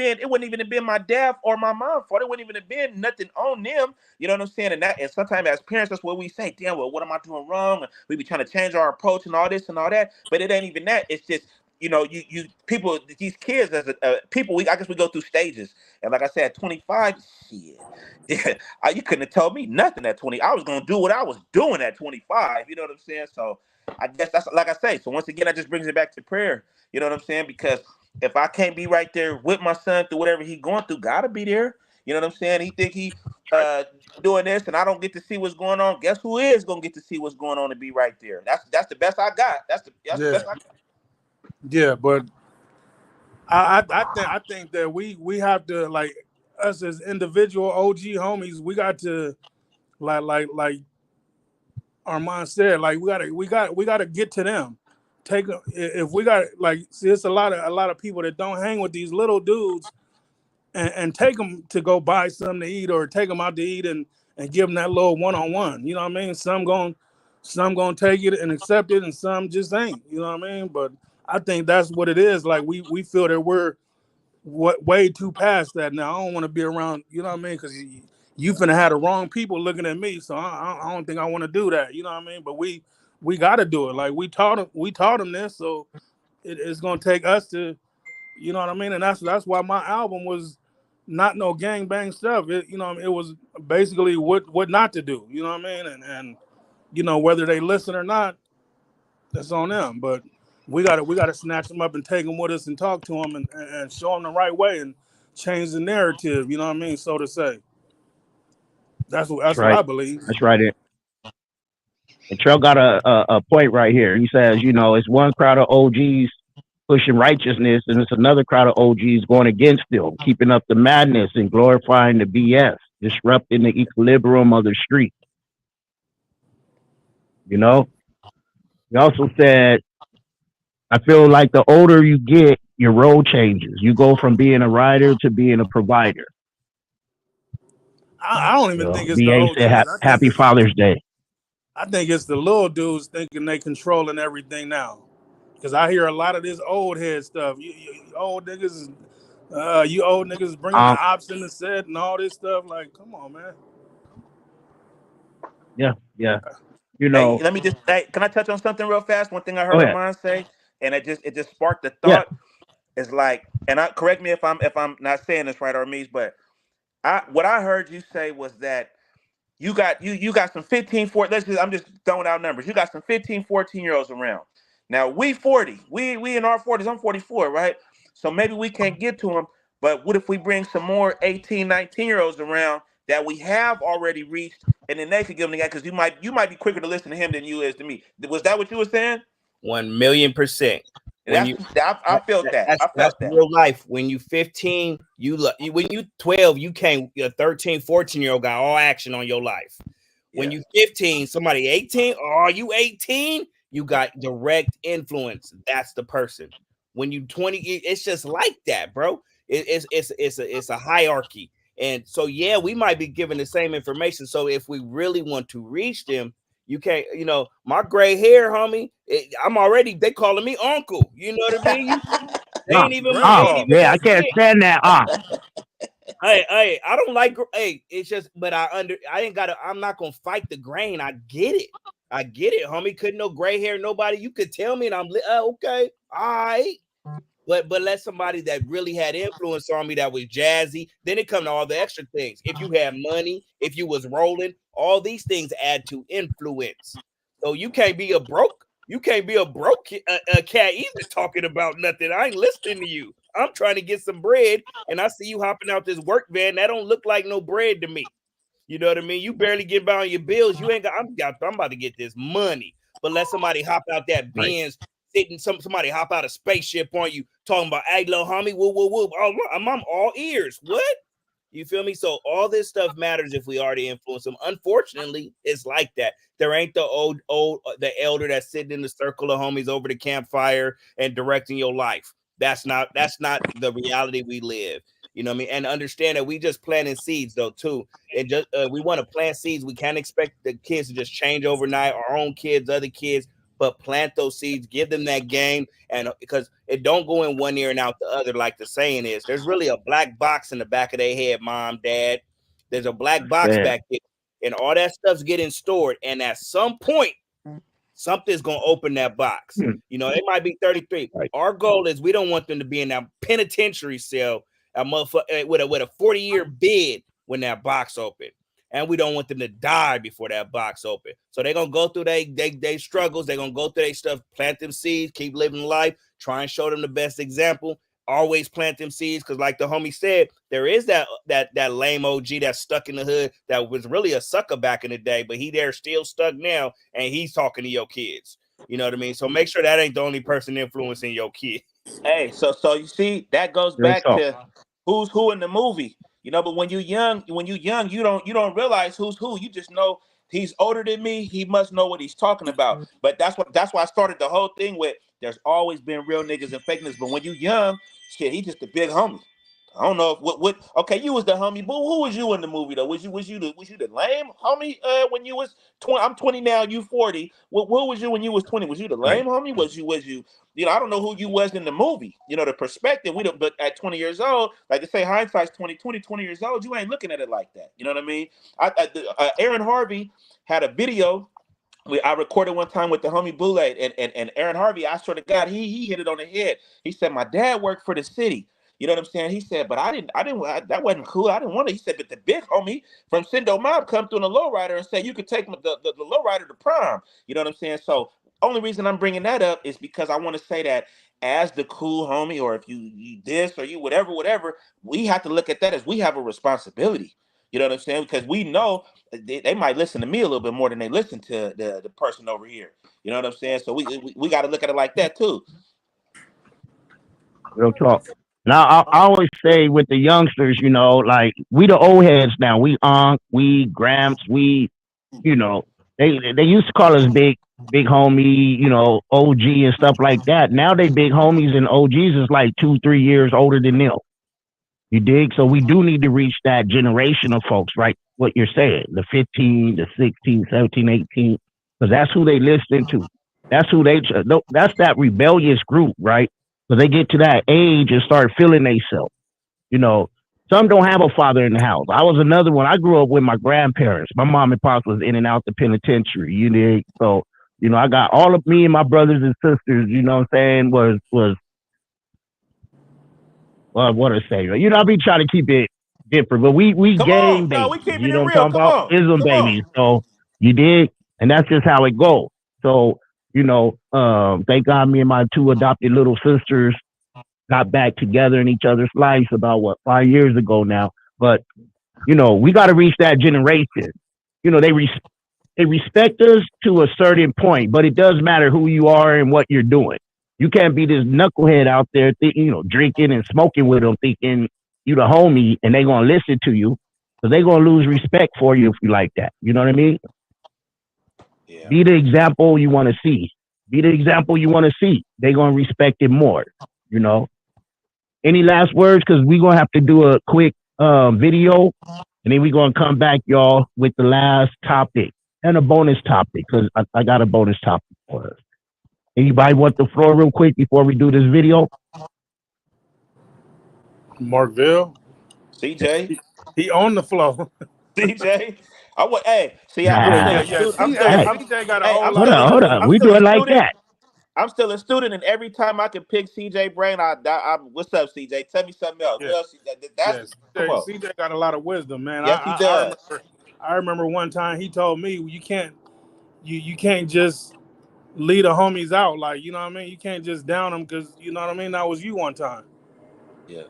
been my dad or my mom fault. It wouldn't even have been nothing on them. You know what I'm saying? And sometimes as parents, that's what we say. Damn, well, what am I doing wrong? And we be trying to change our approach and all this and all that. But it ain't even that. It's just, you people, these kids as people. I guess we go through stages. And like I said, at 25, shit, yeah, you couldn't have told me nothing at 20. I was gonna do what I was doing at 25. You know what I'm saying? So I guess that's like I say. So once again, that just brings it back to prayer. You know what I'm saying? Because if I can't be right there with my son through whatever he's going through, gotta be there. You know what I'm saying? He think he doing this, and I don't get to see what's going on. Guess who is gonna get to see what's going on and be right there? That's the best I got. That's the best I got. Yeah, but I think that we have to, like, us as individual OG homies, we got to like Armand said, like we gotta get to them. If we got, like, see, it's a lot of people that don't hang with these little dudes and take them to go buy something to eat, or take them out to eat and give them that little one-on-one. You know what I mean? Some gonna take it and accept it, and some just ain't. You know what I mean? But I think that's what it is. Like we feel that we're way too past that now. I don't want to be around. You know what I mean? Because you finna have the wrong people looking at me, so I don't think I want to do that. You know what I mean? But we got to do it. Like we taught them this, so it's gonna take us to. You know what I mean? And that's why my album was not no gangbang stuff. It was basically what not to do. You know what I mean? And whether they listen or not, that's on them. But we gotta snatch them up and take them with us and talk to them and show them the right way and change the narrative. You know what I mean? So to say. That's what right. I believe. That's right. And Trell got a point right here. He says, it's one crowd of OGs pushing righteousness, and it's another crowd of OGs going against them, keeping up the madness and glorifying the BS, disrupting the equilibrium of the street. He also said, I feel like the older you get, your role changes. You go from being a rider to being a provider. I don't even think it's the BA OGs. said, Happy Father's Day. I think it's the little dudes thinking they controlling everything now. Because I hear a lot of this old head stuff. You old niggas, bringing the ops in the set and all this stuff. Like, come on, man. Yeah. Hey, let me just. Hey, can I touch on something real fast? One thing I heard Armand say, and it just sparked the thought. Is like, and correct me if I'm not saying this right, Armies, but what I heard you say was that you got some 15, 14. I'm just throwing out numbers. You got some 15, 14-year-olds around. Now we 40. We in our 40s. I'm 44, right? So maybe we can't get to them. But what if we bring some more 18, 19-year-olds around that we have already reached, and then they could give them the guy, because you might be quicker to listen to him than you is to me. Was that what you were saying? 1,000,000%. I felt that. That's real life. When you 15, when you 12, you can't. A 13, 14-year-old got all action on your life. When you 15, somebody 18, oh, you 18, you got direct influence. That's the person. When you 20, it's just like that, bro. It's a hierarchy. And so, yeah, we might be given the same information. So if we really want to reach them, you can't, my gray hair, homie. They calling me uncle. You know what I mean? They ain't even. Yeah, I can't stand that. Hey, I don't like. Hey, it's just, but I'm not gonna fight the grain. I get it, homie. Couldn't no gray hair, nobody. You could tell me, and I'm okay, all right. But let somebody that really had influence on me, that was jazzy. Then it come to all the extra things. If you had money, if you was rolling, all these things add to influence. So you can't be a broke. You can't be a broke cat either talking about nothing. I ain't listening to you. I'm trying to get some bread, and I see you hopping out this work van. That don't look like no bread to me. You know what I mean? You barely get by on your bills. You ain't got. I'm about to get this money. But let somebody hop out that Benz. Somebody hop out a spaceship on you, talking about, hey, little homie, woo. I'm all ears. What? You feel me? So all this stuff matters if we already influence them. Unfortunately, it's like that. There ain't the the elder that's sitting in the circle of homies over the campfire and directing your life. That's not the reality we live. You know what I mean? And understand that we just planting seeds though too. And just we want to plant seeds. We can't expect the kids to just change overnight. Our own kids, other kids, but plant those seeds, give them that game, and because it don't go in one ear and out the other, like the saying is. There's really a black box in the back of their head, mom, dad. There's a black box back there, and all that stuff's getting stored. And at some point, something's gonna open that box. You know, it might be 33. Right. Our goal is we don't want them to be in that penitentiary cell, a motherfucker with a 40-year bid when that box open. And we don't want them to die before that box open. So they're gonna go through they struggles, they're gonna go through their stuff, plant them seeds, keep living life, try and show them the best example. Always plant them seeds, because like the homie said, there is that lame OG that's stuck in the hood that was really a sucker back in the day, but they're still stuck now, and he's talking to your kids. You know what I mean? So make sure that ain't the only person influencing your kid. Hey, so you see, that goes back to who's who in the movie. You know, but when you're young, you don't realize who's who. You just know he's older than me. He must know what he's talking about. But that's why I started the whole thing with there's always been real niggas and fake niggas. But when you young, shit, he just a big homie. I don't know if what okay, you was the homie, but who was you in the movie though? Was you the lame homie when you was 20? I'm 20 now, you 40. What was you when you was 20? Was you the lame homie? Was you I don't know who you was in the movie. You know, the perspective, we don't, but at 20 years old, like they say hindsight's 20 years old, you ain't looking at it like that. You know what I mean? Aaron Harvey had a video I recorded one time with the homie Boule and Aaron Harvey. I swear to God, he hit it on the head. He said, my dad worked for the city. You know what I'm saying? He said, but that wasn't cool. I didn't want to. He said, but the big homie from Sindo Mob come through in a lowrider and say, you could take the lowrider to prom. You know what I'm saying? So only reason I'm bringing that up is because I want to say that as the cool homie, or if you this or you whatever, we have to look at that as we have a responsibility. You know what I'm saying? Because we know they might listen to me a little bit more than they listen to the person over here. You know what I'm saying? So we got to look at it like that too. Real talk. Now, I always say with the youngsters, like we the old heads now. We we Gramps, we, they used to call us big homie, OG and stuff like that. Now they big homies and OGs is like 2-3 years older than them. You dig? So we do need to reach that generation of folks, right? What you're saying, the 15, the 16, 17, 18, because that's who they listen to. That's that rebellious group, right? So they get to that age and start feeling themselves. Some don't have a father in the house. I was another one. I grew up with my grandparents. My mom and pop was in and out the penitentiary. You know, so I got all of me and my brothers and sisters. You know what I'm saying? Was well, what to say? I be trying to keep it different, but we game babies. We keeping you know it what real. I'm talking about? Ism babies. So you dig, and that's just how it goes. So. Thank God me and my 2 adopted little sisters got back together in each other's lives about 5 years ago now. But, we got to reach that generation. They respect us to a certain point, but it does matter who you are and what you're doing. You can't be this knucklehead out there, drinking and smoking with them, thinking you the homie and they going to listen to you. So they going to lose respect for you if you like that. You know what I mean? Yeah. Be the example you want to see. Be the example you want to see. They're going to respect it more, Any last words? Because we're going to have to do a quick video, and then we're going to come back, y'all, with the last topic and a bonus topic, because I got a bonus topic for us. Anybody want the floor real quick before we do this video? Mark Vell. CJ. He on the floor. CJ. I'm hold on. We do it like that. I'm still a student, and every time I can pick CJ brain, what's up, CJ? Tell me something else. CJ got a lot of wisdom, man. Yes, he does. I remember one time he told me you can't just lead the homies out, like, you know what I mean? You can't just down them because, you know what I mean? That was you one time. Yeah.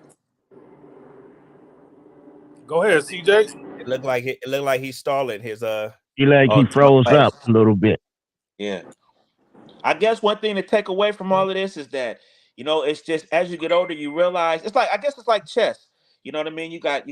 Go ahead, CJ. It looked like he's stalling his He froze up a little bit. Yeah. I guess one thing to take away from all of this is that, it's just as you get older, you realize it's like chess. You know what I mean? You got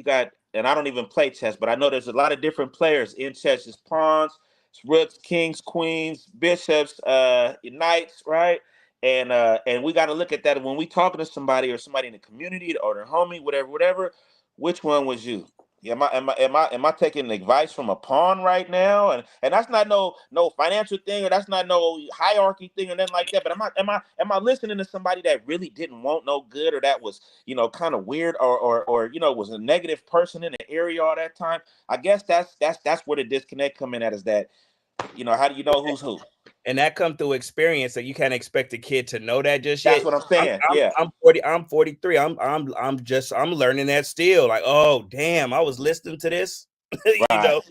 and I don't even play chess, but I know there's a lot of different players in chess. It's pawns, it's rooks, kings, queens, bishops, knights, right? And we got to look at that when we talking to somebody or somebody in the community or their homie, whatever. Which one was you? Am I taking advice from a pawn right now? And that's not no financial thing, or that's not no hierarchy thing or nothing like that. But am I listening to somebody that really didn't want no good, or that was kind of weird, or was a negative person in the area all that time? I guess that's where the disconnect come in at, is that how do you know who's who? And that come through experience, that you can't expect a kid to know that just That's yet. what I'm saying. I'm 40. I'm 43. I'm learning that still. Like, oh damn, I was listening to this. Right.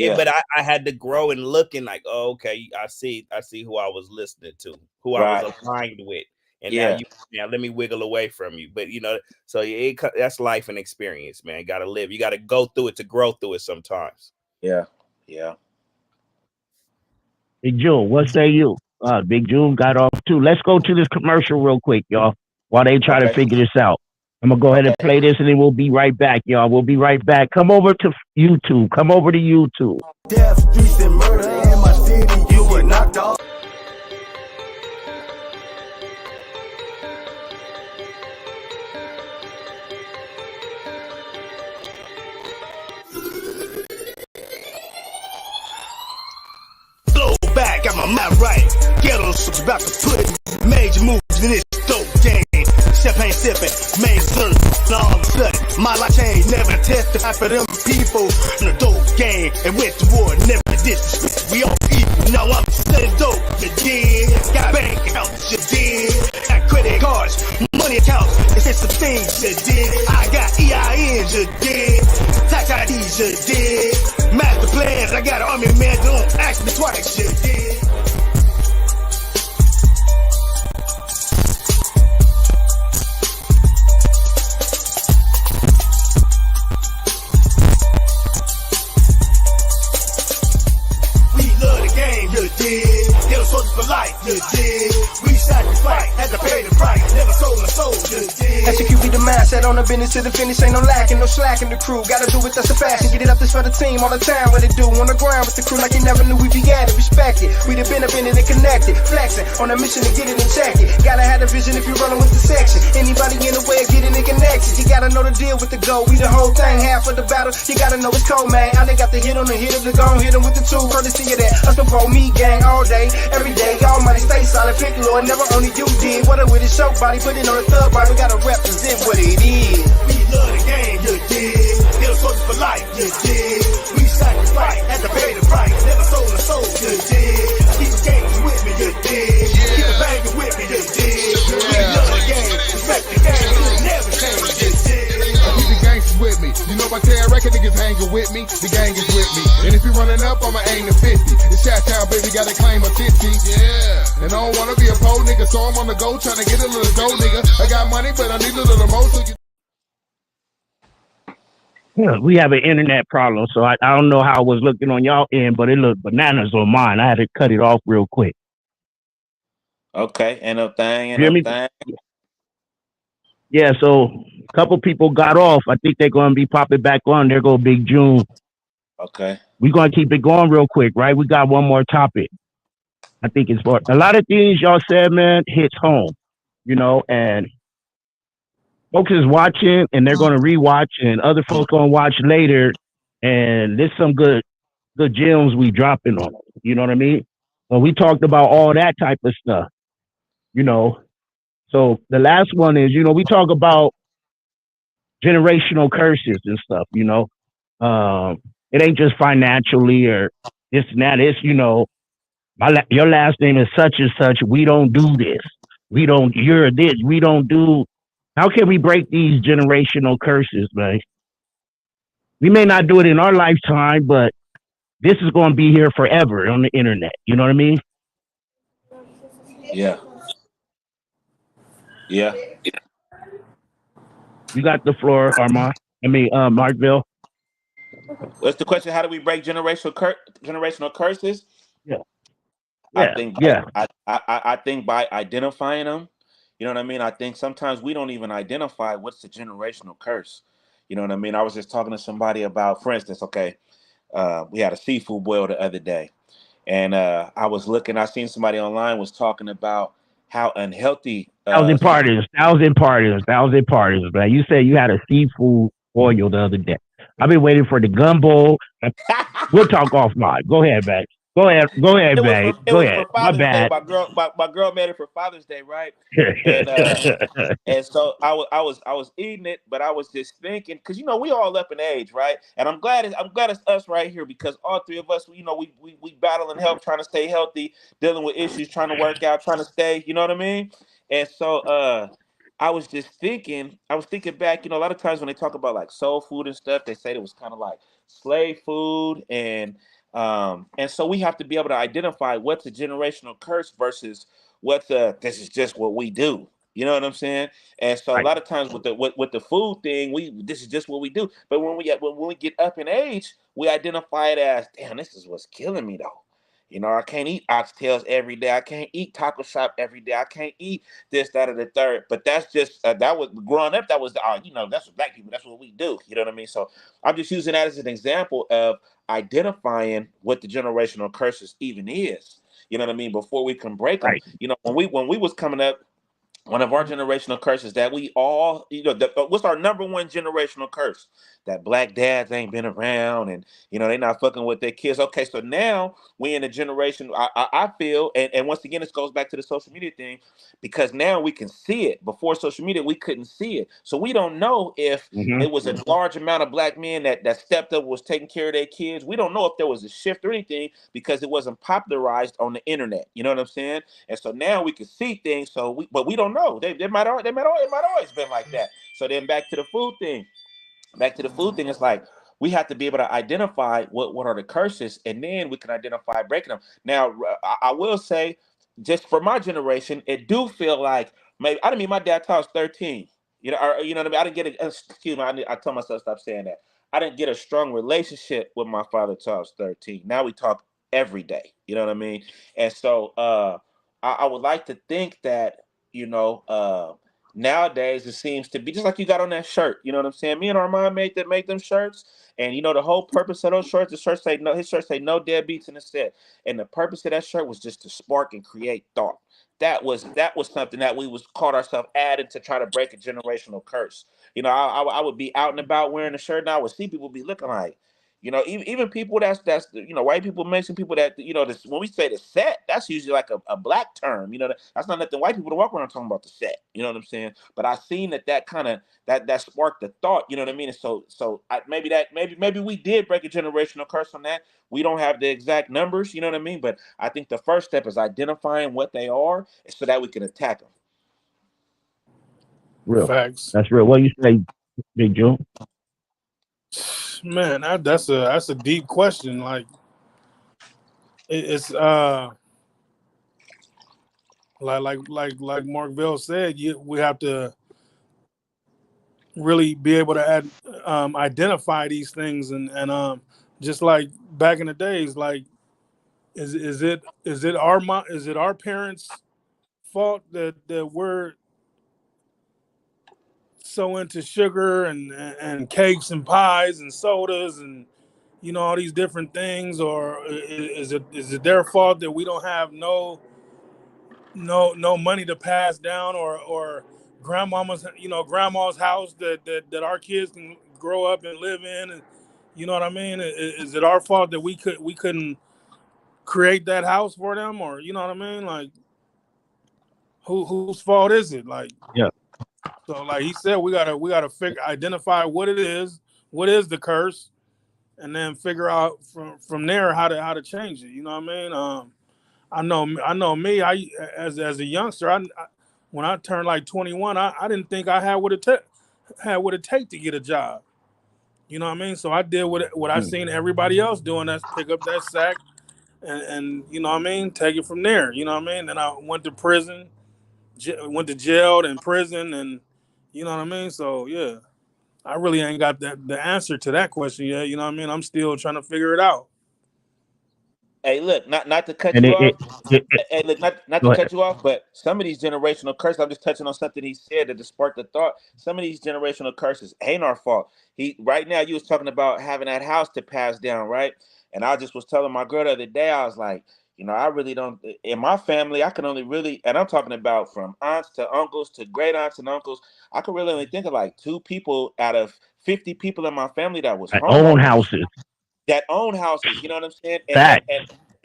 But I had to grow and looking like, oh, okay, I see who I was listening to, who Right. I was aligned with, and Yeah. now let me wiggle away from you. But so that's life and experience, man. You got to live. You got to go through it to grow through it sometimes. Yeah. Big June, what say you? Big June got off too. Let's go to this commercial real quick, y'all, while they try to figure this out. I'm going to go ahead and play this, and then we'll be right back, y'all. We'll be right back. Come over to YouTube. Death, streets, and murder in my city. You were knocked off. Blow back, got my mind right. Ghetto's about to put major moves in this dope game. Champagne sipping, main son, all of a sudden, my life changed. Never testify for them people in the dope game and went to war. Never disrespect, we all equal. Now I'm selling dope, you dig? Got bank accounts, you dig? Got credit cards, money accounts, it's just some things, you dig? I got EINs, you dig? Tax IDs, you dig? Master plans, I got an army man, don't ask me twice, you dig? For life, you dig? We sacrifice, had to pay the price, never sold a soul, you dig? Execute the mindset on the business to the finish, ain't no lacking, no slack in the crew. Gotta do it, that's a fashion, get it up this for the team all the time. What it do on the ground with the crew like you never knew we began it, respect it. We done been up in it and connected, flexing on a mission to get it and check it. Gotta have a vision if you're running with the section. Anybody in the way of getting it connected, you gotta know the deal with the goal. We the whole thing, half of the battle, you gotta know it's cold, man. I done got the hit on the hit of the gon' hit him with the tool, courtesy of that. Us before me gang all day, every day. Almighty stay solid, pick Lord, never only you did. What it with his show body, put it on the thug body, we gotta represent what it is. We love the game, you dig? Little soldiers for life, you dig? We sacrifice, had to pay the price, never sold a soul, you dig? Keep the gangsters with me, you dig? Keep the bangers with me, you dig? We love the game, respect the game, it'll never change, you dig? Keep the gangsters with me. You know my tail record niggas hanging with me. The gang is with me. And if you running up, I'ma aim to 50. It's Chi-Town, baby, gotta claim a 50. Yeah. And I don't wanna be a poor nigga, so I'm on the go trying to get a little dough, nigga. I got money, but I need a little more, so you... Yeah, we have an internet problem, so I don't know how it was looking on y'all end, but it looked bananas on mine. I had to cut it off real quick. Okay, end up thing. Yeah, so a couple people got off. I think they're going to be popping back on. There go Big June. Okay. We're going to keep it going real quick, right? We got one more topic. I think it's for a lot of things y'all said, man, hits home, and folks is watching and they're going to rewatch, and other folks going to watch later. And there's some good gems we dropping on them. You know what I mean? Well, we talked about all that type of stuff, So the last one is, we talk about generational curses and stuff, it ain't just financially or this and that. It's, your last name is such and such. We don't do this. You're this. We don't do. How can we break these generational curses, man? We may not do it in our lifetime, but this is going to be here forever on the internet. You know what I mean? Yeah. Yeah. You got the floor, Armand. Mark Vell. What's the question? How do we break generational curses? Yeah. I think by identifying them. You know what I mean? I think sometimes we don't even identify what's the generational curse. You know what I mean? I was just talking to somebody about, for instance, okay, we had a seafood boil the other day, and I seen somebody online was talking about how unhealthy. Thousand parties, man. You said you had a seafood oil the other day. I've been waiting for the gumbo. We'll talk offline. Go ahead, man. Go ahead, man. It Go was ahead. for My Father's Day. bad. My girl made it for Father's Day, right? And and so I was eating it, but I was just thinking, because we all up in age, right? And I'm glad it's us right here, because all three of us, we battling health, trying to stay healthy, dealing with issues, trying to work out, trying to stay. You know what I mean? And so I was thinking back, a lot of times when they talk about like soul food and stuff, they say it was kind of like slave food, and so we have to be able to identify what's a generational curse versus what's this is just what we do. You know what I'm saying? And so a Right. lot of times with the food thing, this is just what we do. But when we get up in age, we identify it as, damn, this is what's killing me though. I can't eat oxtails every day. I can't eat taco shop every day. I can't eat this, that, or the third. But that's just that was growing up. That was that's what black people. That's what we do. You know what I mean? So I'm just using that as an example of identifying what the generational curses even is. You know what I mean? Before we can break them. Right. When we was coming up, one of our generational curses that we all, what's our number one generational curse? That black dads ain't been around, and they not fucking with their kids. Okay, so now we in a generation. I feel, and once again, this goes back to the social media thing, because now we can see it. Before social media, we couldn't see it, so we don't know if Mm-hmm. it was a large amount of black men that stepped up, was taking care of their kids. We don't know if there was a shift or anything because it wasn't popularized on the internet. You know what I'm saying? And so now we can see things. But we don't know. It might always been like that. So then back to the food thing. It's like we have to be able to identify what are the curses, and then we can identify breaking them. Now, I will say, just for my generation, it do feel like maybe I didn't mean my dad till I was 13. You know what I mean. I didn't get it. Excuse me. I told myself stop saying that. I didn't get a strong relationship with my father till I was 13. Now we talk every day. You know what I mean. And so I would like to think that nowadays it seems to be just like you got on that shirt. You know what I'm saying? Me and Armand make them shirts, and the whole purpose of those shirts. His shirt say no deadbeats in the set, and the purpose of that shirt was just to spark and create thought. That was something that we was caught ourselves adding to try to break a generational curse. I would be out and about wearing a shirt, and I would see people be looking like, even people that's white people mention people that this, when we say the set, that's usually like a black term. That's not nothing white people to walk around talking about the set. You know what I'm saying? But I seen that kind of that sparked the thought. You know what I mean? And maybe we did break a generational curse on that. We don't have the exact numbers. You know what I mean? But I think the first step is identifying what they are, so that we can attack them. Real. Facts. That's real. What you say, Big Joe? Man, that's a deep question. Like it's like Mark Vell said, we have to really be able to identify these things, and just like back in the days, like is it our parents' fault that we're so into sugar and cakes and pies and sodas and all these different things, or is it their fault that we don't have no money to pass down, or grandma's house that our kids can grow up and live in, and you know what I mean? Is it our fault that we couldn't create that house for them, or you know what I mean? Like whose fault is it? Like, Yeah. so like he said, we gotta identify what it is, what is the curse, and then figure out from there how to change it. You know what I mean? I know me. As a youngster, when I turned like 21, I didn't think I had what it take to get a job. You know what I mean? So I did what I seen everybody else doing. That's pick up that sack and you know what I mean, take it from there. You know what I mean? Then I went to prison, went to jail and prison, and you know what I mean. So yeah, I really ain't got the answer to that question yet. You know what I mean? I'm still trying to figure it out. Hey, look, not to cut And you off. it Hey, look, not to go ahead. cut you off, but some of these generational curses. I'm just touching on something he said that just sparked the thought. Some of these generational curses ain't our fault. He right now, you was talking about having that house to pass down, right? And I just was telling my girl the other day, I was like, I really don't. In my family, I can only really, and I'm talking about from aunts to uncles to great aunts and uncles. I can really only think of like 2 people out of 50 people in my family that was I own homeowners houses. that own houses. You know what I'm saying? And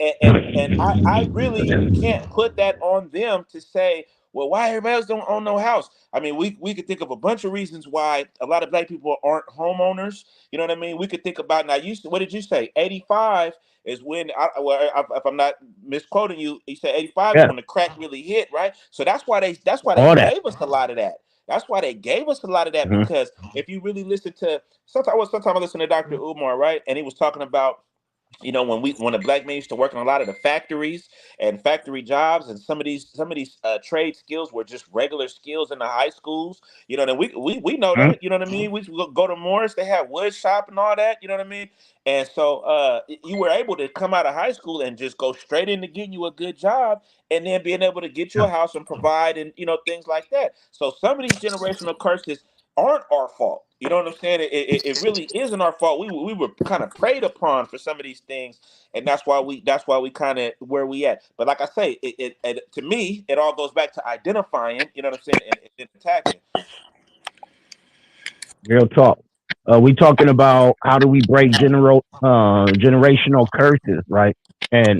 and Fact. and I really can't put that on them to say, well, why everybody else don't own no house? I mean, we could think of a bunch of reasons why a lot of black people aren't homeowners. You know what I mean? We could think about now. What did you say? 85 is when if I'm not misquoting you, you said 85 is Yeah. when the crack really hit, right? So that's why they All that. gave us a lot of that. That's why they gave us a lot of that Mm-hmm. because if you really listen to sometimes I listen to Dr. Umar, right? And he was talking about when the black man used to work in a lot of the factories and factory jobs, and some of these trade skills were just regular skills in the high schools. And we know Mm-hmm. that. You know what I mean? We used to go to Morris. They had wood shop and all that. You know what I mean? And so you were able to come out of high school and just go straight into getting you a good job, and then being able to get you a house and provide and things like that. So some of these generational curses aren't our fault. You know what I'm saying? It really isn't our fault. We were kind of preyed upon for some of these things, and that's why we kind of where we at. But like I say, it to me it all goes back to identifying. You know what I'm saying? And attacking. Real talk. We talking about how do we break generational curses, right? And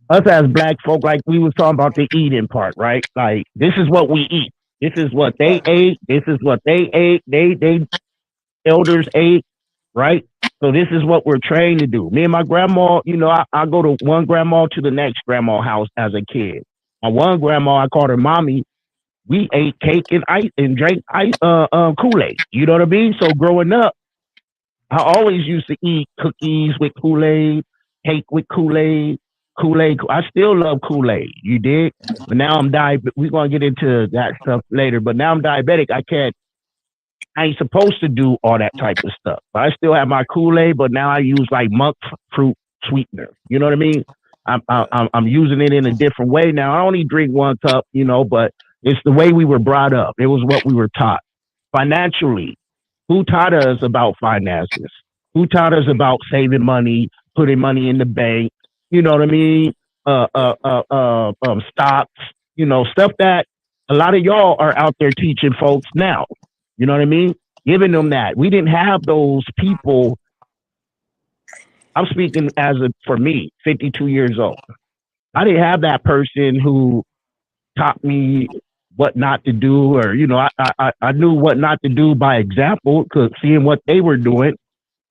us as black folk, like we was talking about the eating part, right? Like this is what we eat. This is what they Right. ate. This is what they ate. They elders ate, right? So this is what we're trained to do. Me and my grandma, I go to one grandma to the next grandma house as a kid. My one grandma, I called her mommy. We ate cake and ice and drank Kool-Aid. You know what I mean? So growing up, I always used to eat cookies with Kool-Aid, cake with Kool-Aid, Kool-Aid. I still love Kool-Aid. You did? But now I'm diabetic. We're going to get into that stuff later. But now I'm diabetic. I ain't supposed to do all that type of stuff. But I still have my Kool-Aid, but now I use like monk fruit sweetener. You know what I mean? I'm using it in a different way now. I only drink 1 cup, but it's the way we were brought up. It was what we were taught. Financially, who taught us about finances? Who taught us about saving money, putting money in the bank? You know what I mean? Stocks, stuff that a lot of y'all are out there teaching folks now. You know what I mean? Giving them that. We didn't have those people. I'm speaking for me, 52 years old. I didn't have that person who taught me what not to do, or I knew what not to do by example, because seeing what they were doing,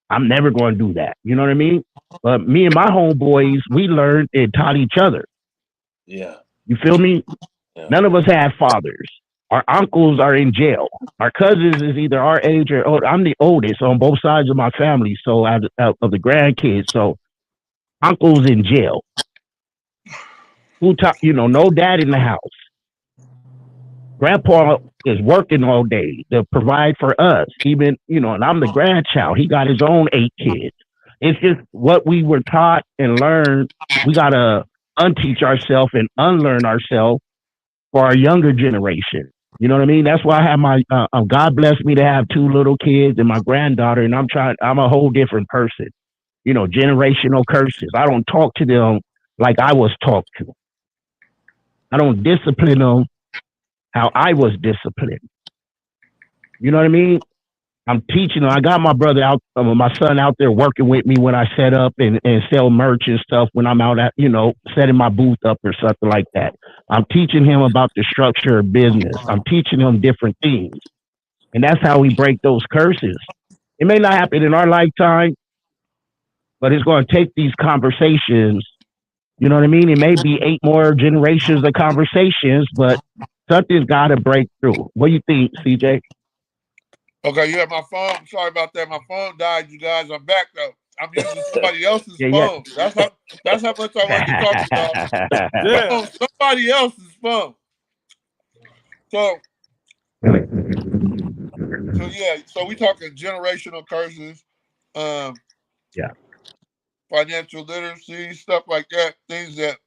I'm never going to do that. You know what I mean? But me and my homeboys, we learned and taught each other. Yeah. You feel me? Yeah. None of us had fathers. Our uncles are in jail. Our cousins is either our age or older. I'm the oldest on both sides of my family, so of the grandkids. So uncle's in jail. Who taught? No dad in the house. Grandpa is working all day to provide for us. Even and I'm the grandchild. He got his own 8 kids. It's just what we were taught and learned. We gotta unteach ourselves and unlearn ourselves for our younger generation. You know what I mean? That's why I have my God blessed me to have 2 little kids and my granddaughter, and I'm a whole different person. Generational curses. I don't talk to them like I was talked to. I don't discipline them how I was disciplined. You know what I mean? I'm teaching them. I got my my son out there working with me when I set up and sell merch and stuff when I'm out at, setting my booth up or something like that. I'm teaching him about the structure of business. I'm teaching him different things. And that's how we break those curses. It may not happen in our lifetime, but it's going to take these conversations. You know what I mean? It may be 8 more generations of conversations, but something's got to break through. What do you think, CJ? Okay, you have my phone. I'm sorry about that. My phone died, you guys. I'm back though. I'm using somebody else's phone. That's how much I like to talk to y'all. Yeah. Somebody else's phone. So yeah, so we talking generational curses. Yeah. financial literacy, stuff like that. Things that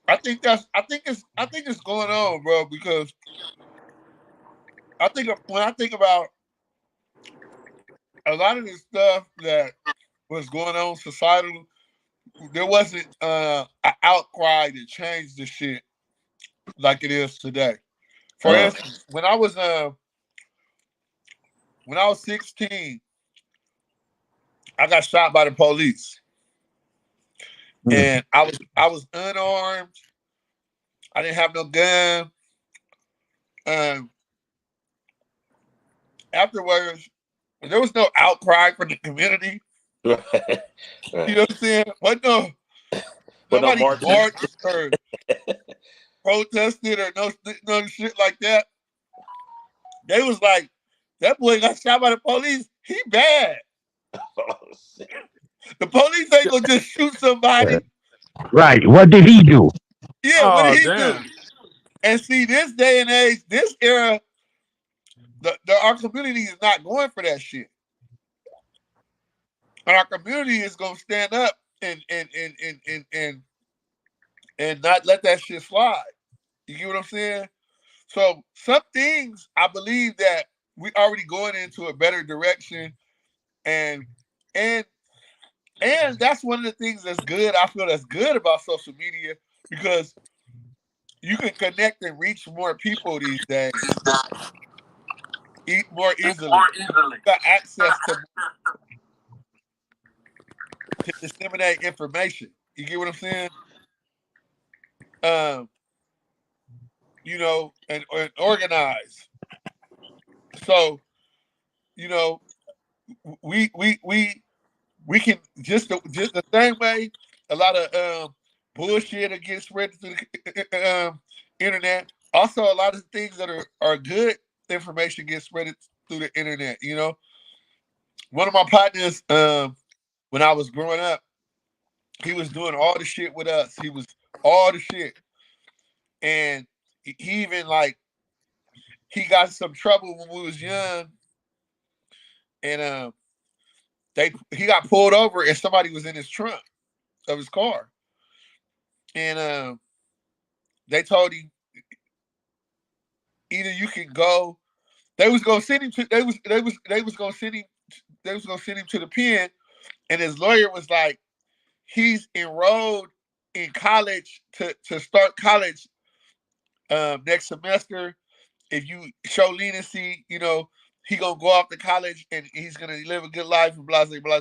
I think it's going on, bro. Because when I think about a lot of the stuff that was going on societal, there wasn't an outcry to change the shit like it is today. For instance, when I was 16, I got shot by the police, and I was unarmed. I didn't have no gun. Afterwards, there was no outcry from the community. Right. You know what I'm saying? Nobody marched or protested or no shit like that. They was like, that boy got shot by the police. He bad. The police ain't gonna just shoot somebody. Right. What did he do? Yeah, what did he do? And see, this day and age, this era, our community is not going for that shit. And our community is gonna stand up and not let that shit slide. You get what I'm saying? So some things I believe that we already going into a better direction, and that's one of the things that's good. I feel that's good about social media, because you can connect and reach more people these days, more easily. You got access to disseminate information. You get what I'm saying? You know, and organize. So, you know, we can just the same way a lot of bullshit that gets spread through the internet. Also, a lot of things that are good information gets spread through the internet. You know, one of my partners, when I was growing up, he was doing all the shit with us. He was all the shit, and he even he got some trouble when we was young, and he got pulled over and somebody was in his trunk of his car, and they told him either you can go. They was gonna send him to. They was gonna send him. They was gonna send him to the pen, and his lawyer was like, he's enrolled in college to start college next semester. If you show leniency, you know, he gonna go off to college and he's gonna live a good life and blah blah blah.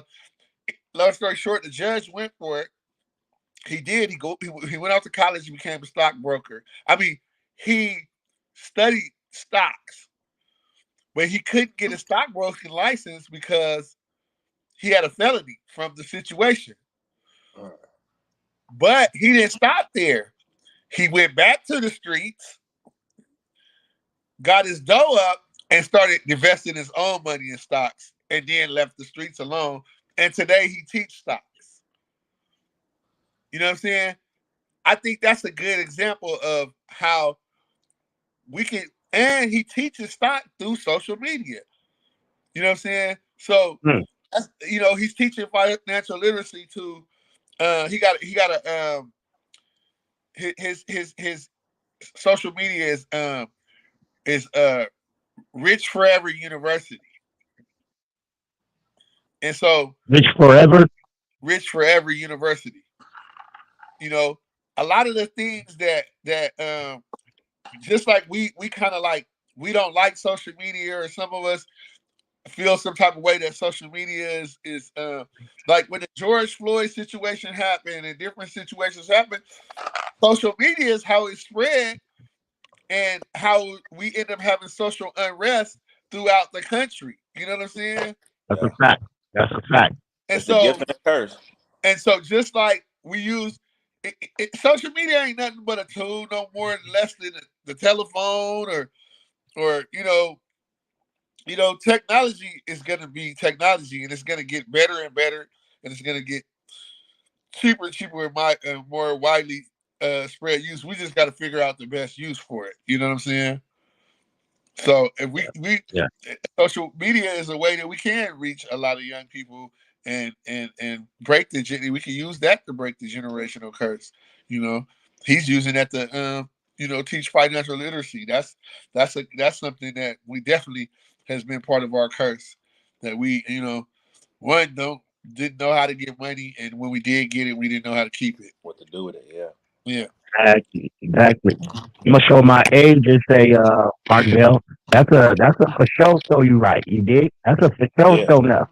Long story short, the judge went for it. He did. He went off to college and became a stockbroker. I mean, he studied stocks, but he couldn't get a stockbroking license because he had a felony from the situation. But he didn't stop there. He went back to the streets, got his dough up, and started investing his own money in stocks, and then left the streets alone. And today he teaches stocks. You know what I'm saying? I think that's a good example of how we can, and he teaches stock through social media. You know what I'm saying? So, that's, you know, he's teaching financial literacy to, he got a, his social media is Rich Forever University. And so Rich Forever University. You know, a lot of the things that just like we kind of like, we don't like social media, or some of us feel some type of way that social media is like when the George Floyd situation happened and different situations happened, social media is how it spread and how we end up having social unrest throughout the country. You know what I'm saying? That's a fact. That's a fact. And it's a gift and a curse. And so just like we use social media ain't nothing but a tool, no more and less than the telephone or you know, technology is going to be technology, and it's going to get better and better, and it's going to get cheaper and cheaper and more widely spread use. We just got to figure out the best use for it. You know what I'm saying? So if we social media is a way that we can reach a lot of young people and break we can use that to break the generational curse. You know, he's using that to teach financial literacy. That's something that we definitely has been part of our curse. That we one didn't know how to get money, and when we did get it, we didn't know how to keep it. What to do with it? Yeah. Yeah. Exactly. I'm gonna show my age and say, Mark Vell, that's a for sure show you right. You dig? That's a for sure Yeah. show enough.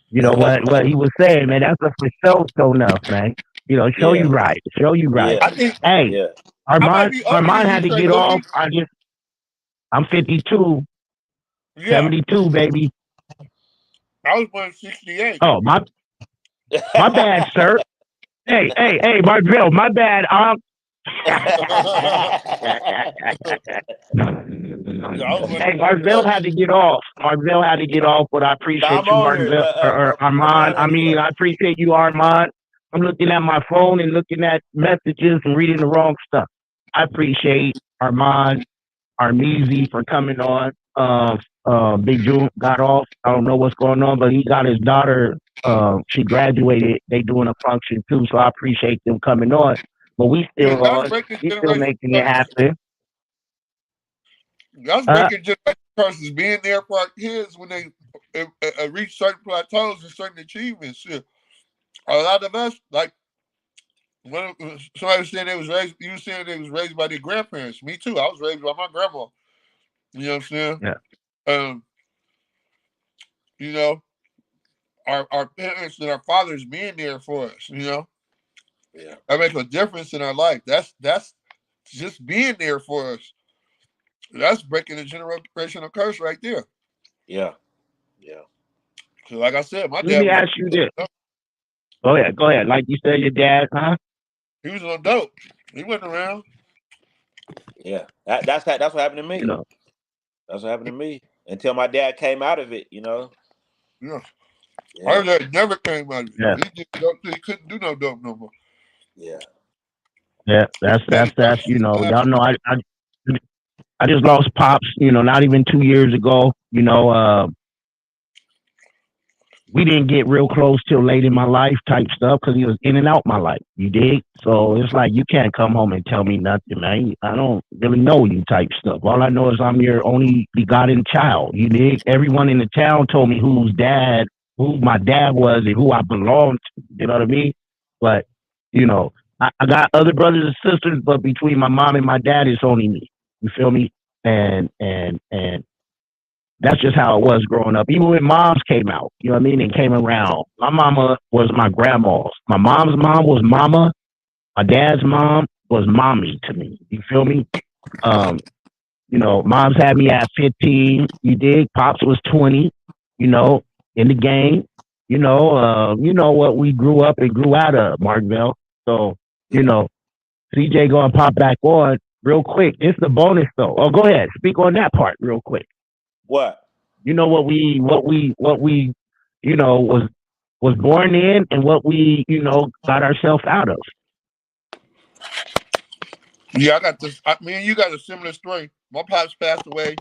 You know what he was saying, man. That's a for sure show enough, man. You know, show you Yeah. right. Show you right. Yeah. I think Hey, Yeah. I might Armand, be older Armand than you, had to Tre get off. Boogie. I'm 52, Yeah, 72, baby. I was born in '68. Oh, my bad, sir. Hey, Mark Vell, my bad. Yeah, I was born Hey, Marvell had to get off. Marvell had to get off, but I Now appreciate I'm you, on here. Marvell or Armand. Armand I had to mean, go. I appreciate you, Armand. I'm looking at my phone and looking at messages and reading the wrong stuff. I appreciate Armand, Armeezy for coming on. Big June got off. I don't know what's going on, but he got his daughter. She graduated. They doing a function too, so I appreciate them coming on. But we Yeah, still that's on. breaking We still generation making it curses. happen. That's breaking generation curses. Being there for our kids when they reach certain plateaus and certain achievements. Shit. A lot of us, like somebody was saying they was raised. You were saying they was raised by their grandparents. Me too. I was raised by my grandma. You know what I'm saying? Yeah. Um, you know, our parents and our fathers being there for us. You know, Yeah. that makes a difference in our life. That's just being there for us. That's breaking the generational curse right there. Yeah. Yeah. So, like I said, my Let dad me was ask you this. Go ahead. Like you said, your dad, huh? he was on dope. He went around. Yeah. That's what happened to me. You know. That's what happened to me until my dad came out of it. You know. Yeah. Yeah. Our dad never came out of it. Yeah. He did dope till he couldn't do no dope no more. Yeah. Yeah. That's you know, y'all know I just lost pops, you know, not even 2 years ago. You know, we didn't get real close till late in my life type stuff because he was in and out my life. You dig? So it's like you can't come home and tell me nothing, man. I don't really know you type stuff. All I know is I'm your only begotten child. You dig? Everyone in the town told me who my dad was and who I belonged to. You know what I mean? But, you know, I got other brothers and sisters, but between my mom and my dad, it's only me. You feel me? And that's just how it was growing up. Even when moms came out, you know what I mean, and came around. My mama was my grandma's. My mom's mom was mama. My dad's mom was mommy to me. You feel me? You know, moms had me at 15. You dig? Pops was 20. You know, in the game. You know what we grew up and grew out of, Mark Vell. So, you know, CJ gonna pop back on real quick. It's the bonus though. Oh, go ahead. Speak on that part real quick. What? You know what we you know was born in and what we got ourselves out of. Yeah, I got this. Me and you got a similar story. My pops passed away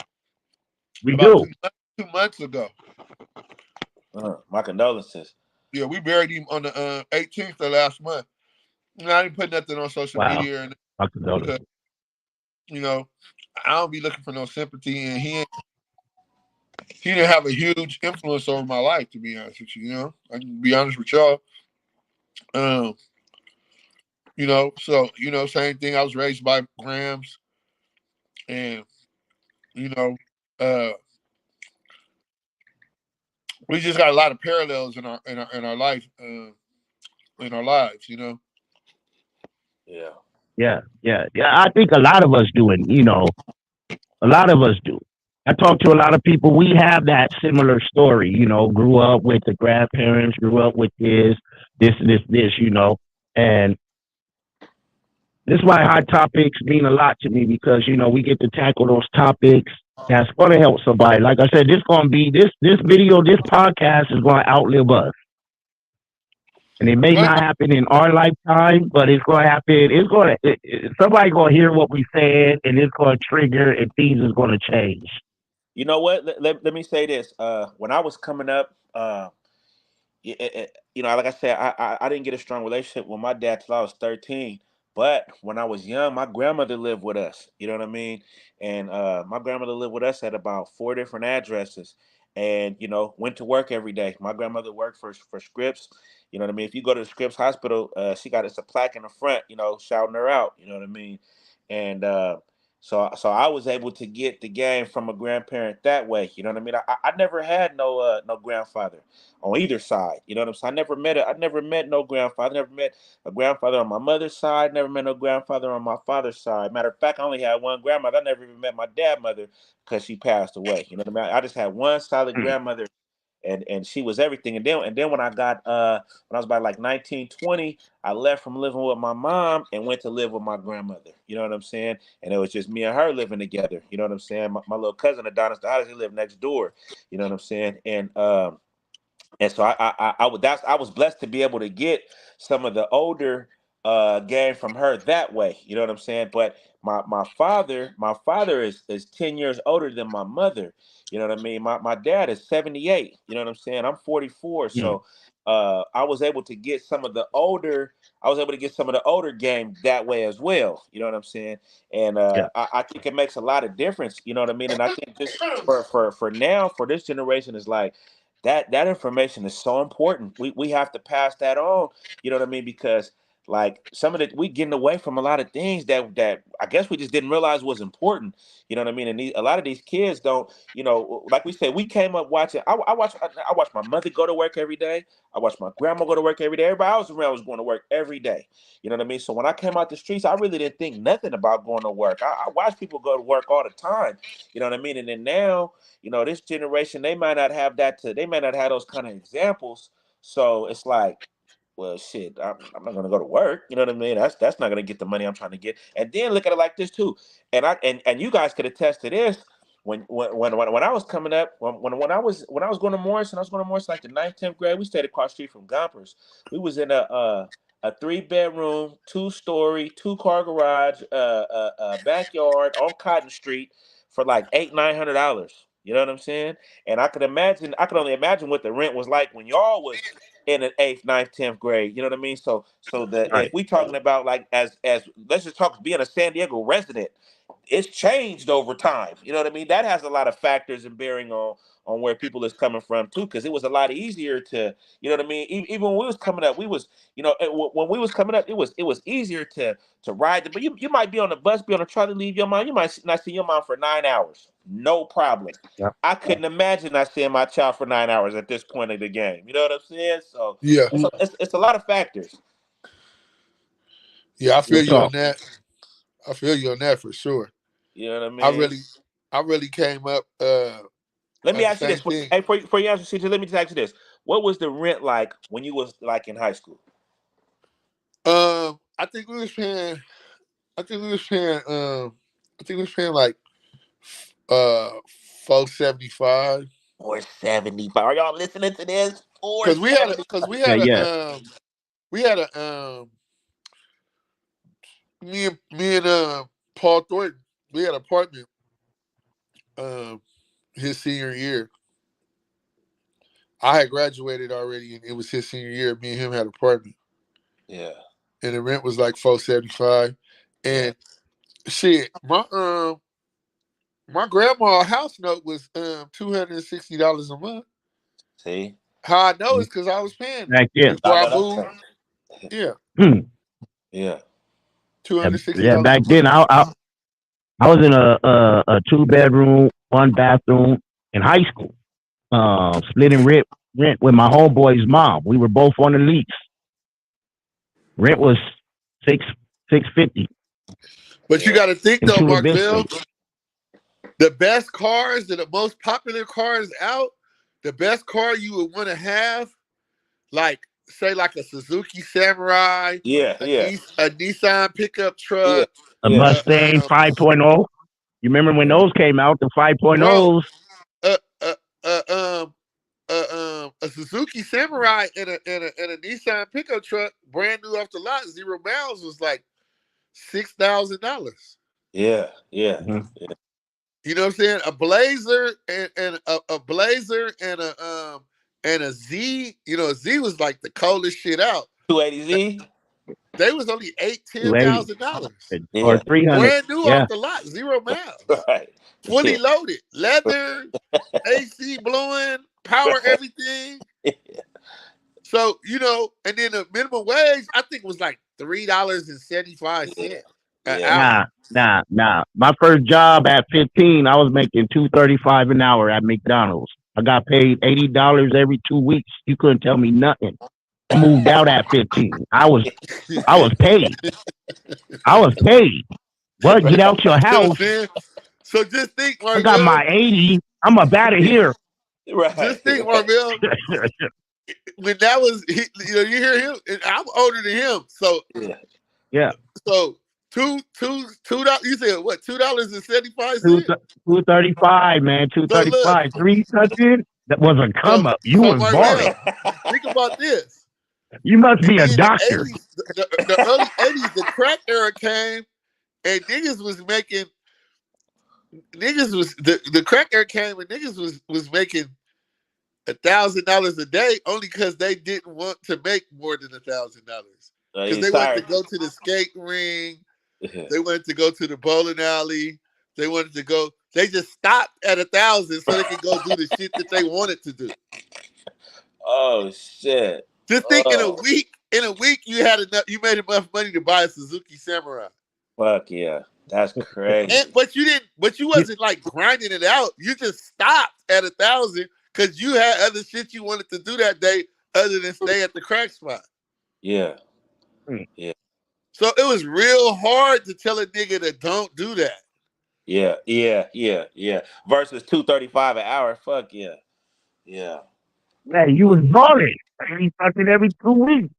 We about do. 2 months ago. My condolences. Yeah, we buried him on the 18th of last month. I didn't put nothing on social media and My condolences. because I don't be looking for no sympathy, and he didn't have a huge influence over my life, to be honest with you. You know, I can be honest with y'all. So same thing. I was raised by Grams, and you know, uh, we just got a lot of parallels in our life, in our lives. You know. Yeah. Yeah. I think a lot of us do, and a lot of us do. I talk to a lot of people. We have that similar story. You know, grew up with the grandparents, grew up with this, and this is why hot topics mean a lot to me because we get to tackle those topics that's going to help somebody. Like I said, this video, this podcast is going to outlive us, and it may not happen in our lifetime, but it's going to happen. Somebody going to hear what we said, and it's going to trigger, and things is going to change. You know what? Let me say this. When I was coming up, you know, like I said, I didn't get a strong relationship with my dad till I was 13. But when I was young, my grandmother lived with us. You know what I mean? And my grandmother lived with us at about 4 different addresses, and you know, went to work every day. My grandmother worked for Scripps. You know what I mean? If you go to the Scripps Hospital, she got us a plaque in the front, you know, shouting her out. You know what I mean? And so I was able to get the game from a grandparent that way. You know what I mean? I never had no grandfather on either side. You know what I'm saying? I never met no grandfather. Never met a grandfather on my mother's side. Never met no grandfather on my father's side. Matter of fact, I only had one grandmother. I never even met my dad mother because she passed away. You know what I mean? I just had one solid grandmother, and she was everything. And then when I got when I was about like 19, 20, I left from living with my mom and went to live with my grandmother. You know what I'm saying? And it was just me and her living together. You know what I'm saying? My little cousin Adonis, he lived next door. You know what I'm saying? And so I was blessed to be able to get some of the older game from her that way. You know what I'm saying? But my father is 10 years older than my mother. You know what I mean? My dad is 78. You know what I'm saying? I'm 44. So I was able to get some of the older game that way as well. You know what I'm saying? And I think it makes a lot of difference. You know what I mean? And I think just for now, for this generation, is like that information is so important. We have to pass that on. You know what I mean? Because like some of we getting away from a lot of things that I guess we just didn't realize was important. You know what I mean? And a lot of these kids don't. You know, like we said, we came up watching. I watched my mother go to work every day. I watched my grandma go to work every day. Everybody else around was going to work every day. You know what I mean? So when I came out the streets, I really didn't think nothing about going to work. I watched people go to work all the time. You know what I mean? And then now, you know, this generation, they might not have they might not have those kind of examples. So it's like, well, shit, I'm not gonna go to work. You know what I mean? That's not gonna get the money I'm trying to get. And then look at it like this too. And you guys could attest to this. When I was coming up, when I was going to Morrison, like the 9th, 10th grade. We stayed across the street from Gompers. We was in a 3-bedroom, 2-story, 2-car garage, backyard on Cotton Street for like $800-900. You know what I'm saying? And I could only imagine what the rent was like when y'all was in the 8th, 9th, 10th grade. You know what I mean? So if we talking about like as let's just talk being a San Diego resident, it's changed over time. You know what I mean? That has a lot of factors and bearing on where people is coming from too, because it was a lot easier to, you know what I mean? Even when we was coming up, we was, you know, when we was coming up, it was easier to ride. But you might be on the bus, be on a trolley, leave your mom. You might not see your mom for 9 hours, no problem. I couldn't imagine not seeing my child for 9 hours at this point of the game. You know what I'm saying? So Yeah, it's a lot of factors. yeah, I feel you on that. I feel you on that for sure. You know what I mean? I really came up. Let me ask you this. Thing. Hey, for you answer, CJ, let me just ask you this. What was the rent like when you was like in high school? I think we was paying. I think we was paying like $475. $475. Are y'all listening to this? Because we had me and Paul Thornton, we had an apartment his senior year. I had graduated already, and it was his senior year. Me and him had an apartment. Yeah. And the rent was like $475. And shit, my grandma house note was $260 a month. See? How I know is because I was paying back then. before I moved. Yeah. Yeah. $260. Yeah, back then I was in a 2-bedroom, 1-bathroom in high school. Splitting rent with my homeboy's mom. We were both on the lease. Rent was $650. But you got to think though, Mark Vell, the best cars, the most popular cars out, the best car you would want to have, like say like a Suzuki Samurai, a Nissan pickup truck, a Mustang 5.0. You remember when those came out? The 5.0s. A Suzuki Samurai and a Nissan pickup truck, brand new off the lot, 0 miles, was like $6,000. Yeah. You know what I'm saying? A Blazer and a Blazer and and a Z, a Z was like the coldest shit out. 280Z. They was only $280 $10,000. or Yeah. $300. Brand new Yeah. off the lot, 0 miles. Right. Fully Yeah. loaded. Leather, AC blowing, power, everything. So, and then the minimum wage, I think was like $3.75 an hour. Nah. My first job at 15, I was making $2.35 an hour at McDonald's. I got paid $80 every 2 weeks. You couldn't tell me nothing. I moved out at 15. I was paid. I was paid. What? Get out your You know what I'm house. saying? So just think, I got Marvell. my 80. I'm up out of here. Right. Just think, Marvell. When that was, you hear him. And I'm older than him, so yeah. So $2. You said what? $2.75. $2.35, man. So look, $2.35. 300. That was a come up. You so was balling. Marvell, think about this. You must In be a the doctor. 80s, the early 80s, the crack era came, and niggas was making. The crack era came, and niggas was making $1,000 a day only because they didn't want to make more than $1,000 because they wanted to go to the skate ring, they wanted to go to the bowling alley, they wanted to go. They just stopped at 1,000 so they could go do the shit that they wanted to do. Oh shit! Just think in a week, you had enough. You made enough money to buy a Suzuki Samurai. Fuck yeah, that's crazy. But you didn't. But you wasn't like grinding it out. You just stopped at 1,000 because you had other shit you wanted to do that day other than stay at the crack spot. Yeah. Yeah. So it was real hard to tell a nigga that don't do that. Yeah. Versus $2.35 an hour. Fuck yeah. Yeah. Man, you was balling. Every 2 weeks.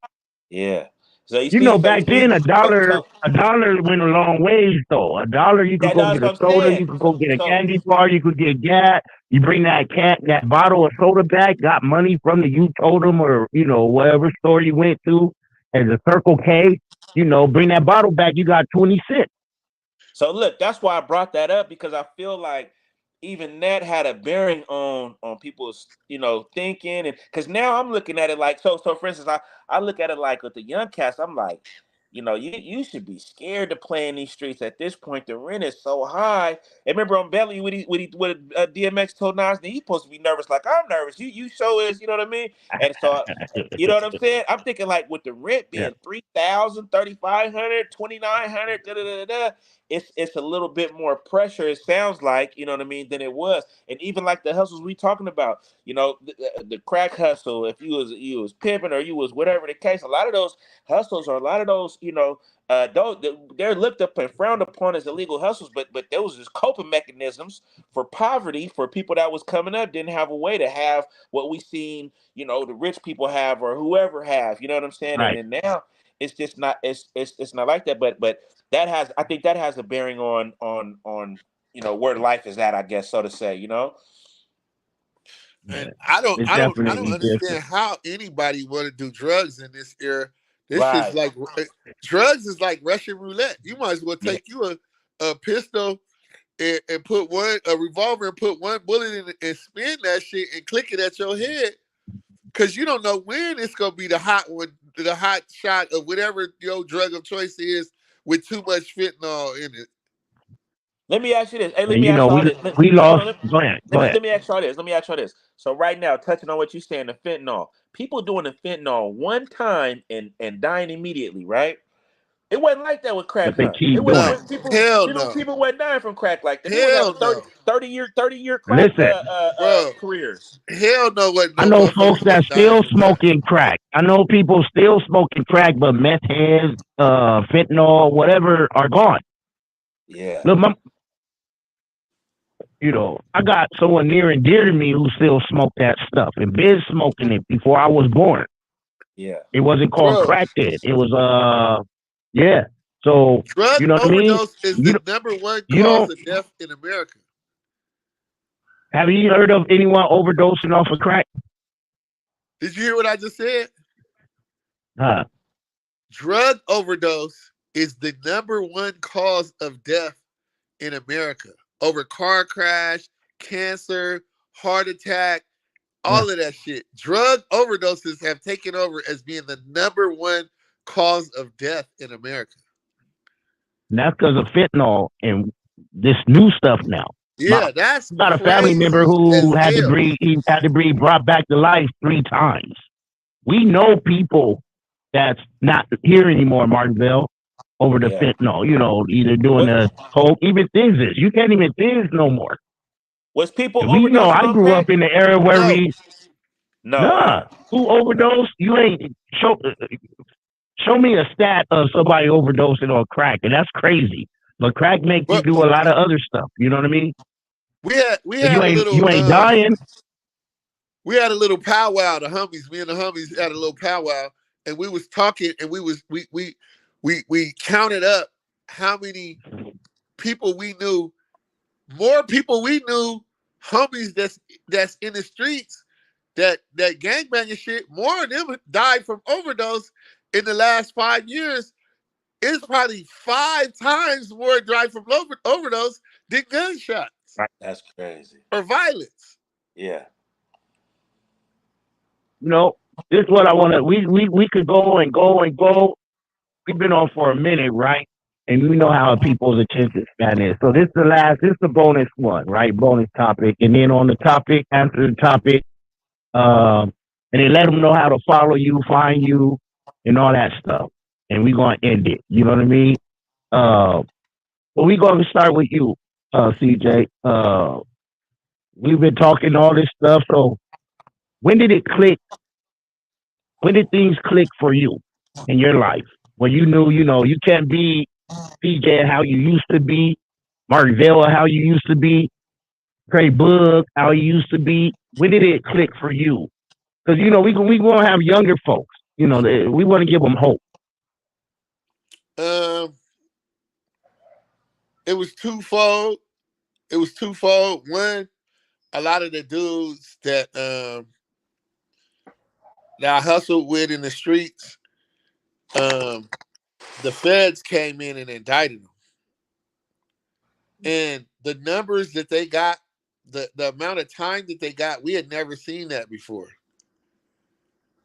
Yeah. So you see, back then $1 went a long ways though. $1 you could go get a soda, you could go get a candy bar, you could get gas. You bring that bottle of soda back, got money from the you told them or whatever store you went to as a Circle K. Bring that bottle back, you got 20 cents. So look, that's why I brought that up because I feel like even that had a bearing on people's thinking, and because now I'm looking at it like so for instance I look at it like with the young cats, I'm like, you should be scared to play in these streets at this point. The rent is so high. And remember on Belly what DMX told Nas, he's supposed to be nervous like I'm nervous. You show is, you know what I mean? And so you know what I'm saying? I'm thinking like with the rent being 3,000, 3,500, 2,900, it's a little bit more pressure, it sounds like, you know what I mean, than it was. And even like the hustles we talking about, the crack hustle, if you was pimping or you was whatever the case, a lot of those hustles or a lot of those, they're looked up and frowned upon as illegal hustles, but there was just coping mechanisms for poverty for people that was coming up, didn't have a way to have what we seen, the rich people have or whoever have, you know what I'm saying? Right. And then now it's just not, it's not like that, but I think that has a bearing on where life is at, I guess, so to say, And I don't understand how anybody want to do drugs in this era. This is like drugs is like Russian roulette. You might as well take you a pistol and put a revolver and put one bullet in it and spin that shit and click it at your head. Cause you don't know when it's gonna be the hot one, the hot shot of whatever your drug of choice is with too much fentanyl in it. Let me ask you this. Hey, let me ask y'all this. We lost. Go ahead. Let me ask y'all this. So right now, touching on what you're saying, the fentanyl. People doing the fentanyl one time and dying immediately, right? It wasn't like that with crack. But they keep doing it. People weren't dying from crack like that. Hell no. 30-year crack careers. Hell no. I know folks that still smoking crack. I know people still smoking crack, but meth heads, fentanyl, whatever, are gone. Yeah. Look, I got someone near and dear to me who still smoked that stuff and been smoking it before I was born. Yeah. It wasn't called crack then. It was yeah. So drug you know what I mean? Overdose is the number one cause of death in America. Have you heard of anyone overdosing off of crack? Did you hear what I just said? Huh. Drug overdose is the number one cause of death in America. Over car crash, cancer, heart attack, all of that shit. Drug overdoses have taken over as being the #1 cause of death in America. And that's because of fentanyl and this new stuff now. Yeah, that's Got a family member crazy who as had to hell. be brought back to life 3 times. We know people that's not here anymore, Mark Vell, over the fentanyl. You know, either doing the whole, even things is. You can't even things no more. Was people We know overdosing I on grew crack? up in the era where No. who overdosed? You ain't show me a stat of somebody overdosing on crack, and that's crazy. But crack make you do a lot of other stuff. You know what I mean? We had a little you ain't dying. We had a little powwow. The homies, me and the homies had a little powwow, and we was talking, and we counted up how many people we knew, more people we knew, homies that's in the streets that gangbanging shit. More of them died from overdose in the last 5 years. It's probably 5 times more died from overdose than gunshots. That's crazy. Or violence. Yeah. You know, this is what I want to. We could go and go and go. We've been on for a minute, right? And we know how people's attention span is. So this is the bonus one, right? Bonus topic. And then on the topic, answer the topic. And then let them know how to follow you, find you, and all that stuff. And we're going to end it. You know what I mean? But we're going to start with you, CJ. We've been talking all this stuff. So when did it click? When did things click for you in your life? When you knew, you can't be CJ how you used to be, Mark Vell how you used to be, Tre Boogie how you used to be. When did it click for you? Because, we want to have younger folks. We want to give them hope. It was twofold. One, a lot of the dudes that I hustled with in the streets, the feds came in and indicted them. And the numbers that they got, the amount of time that they got, we had never seen that before.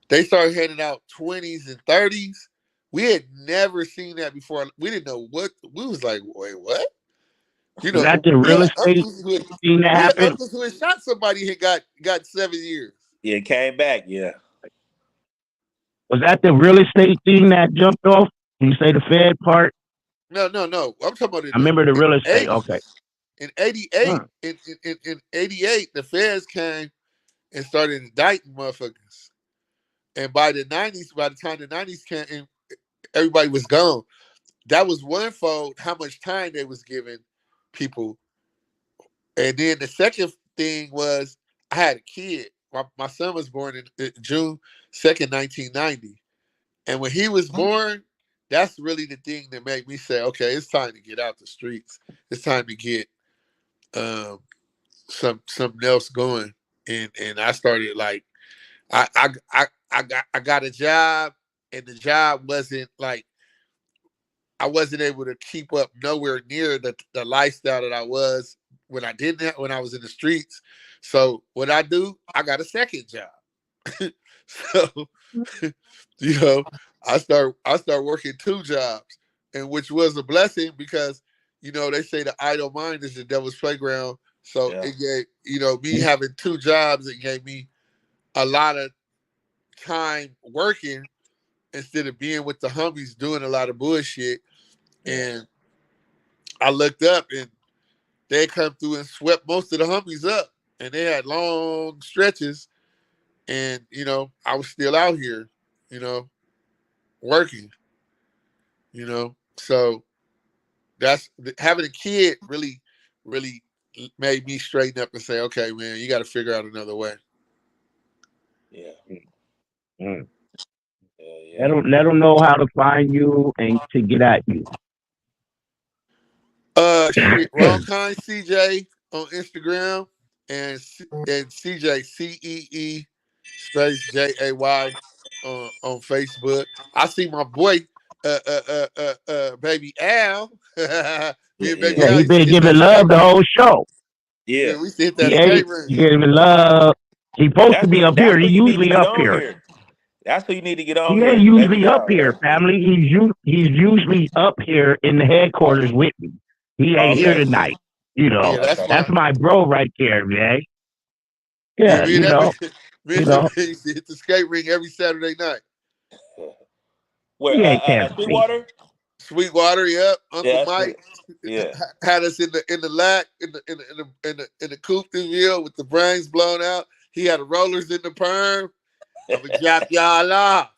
They started handing out 20s and 30s. We had never seen that before. We didn't know what. We was like, wait, what? Was that the real estate thing that happened? Uncles who had shot somebody had got 7 years. Yeah, it came back. Yeah. Was that the real estate thing that jumped off? When you say the Fed part? No. I'm talking about. I remember the real estate. Okay. In '88, in '88, the feds came and started indicting motherfuckers. And by the '90s, by the time the '90s came, everybody was gone. That was one fold. How much time they was giving people. And then the second thing was I had a kid. My son was born in June 2nd, 1990. And when he was born, that's really the thing that made me say, okay, it's time to get out the streets. It's time to get something else going. And I started like I got a job, and the job wasn't like I wasn't able to keep up nowhere near the lifestyle that I was when I was in the streets. So what I do, I got a second job. So I start working 2 jobs, and which was a blessing because they say the idle mind is the devil's playground. So it gave me having 2 jobs, it gave me a lot of time working instead of being with the homies doing a lot of bullshit. And I looked up and they come through and swept most of the homies up, and they had long stretches. And, I was still out here, working, so that's having a kid really, really made me straighten up and say, okay, man, you got to figure out another way. Yeah. Mm. Yeah. Let them know how to find you and to get at you. Wrongkindcj on Instagram and CJ CEE space JAY on Facebook. I see my boy baby Al. Baby Al he been giving love the whole show. Yeah, we hit that skate ring. Giving love. He's supposed to be up here. He you need to usually get up on here. here. That's who you need to get He on ain't here. Let me usually up know. here, family. He's usually up here in the headquarters with me. He ain't here Okay. tonight. You know, Yeah, that's Okay. that's my. my bro right there, man. Yeah, Yeah, me and you that know, me you and him know. used to hit the skate ring every Saturday night. Where He ain't that big. Sweetwater? Sweetwater, yep. Yeah, Uncle that's Mike it. Yeah. had us in the lack in the coupe wheel with the brains blown out. He had the rollers in the perm. I'ma jap y'all off.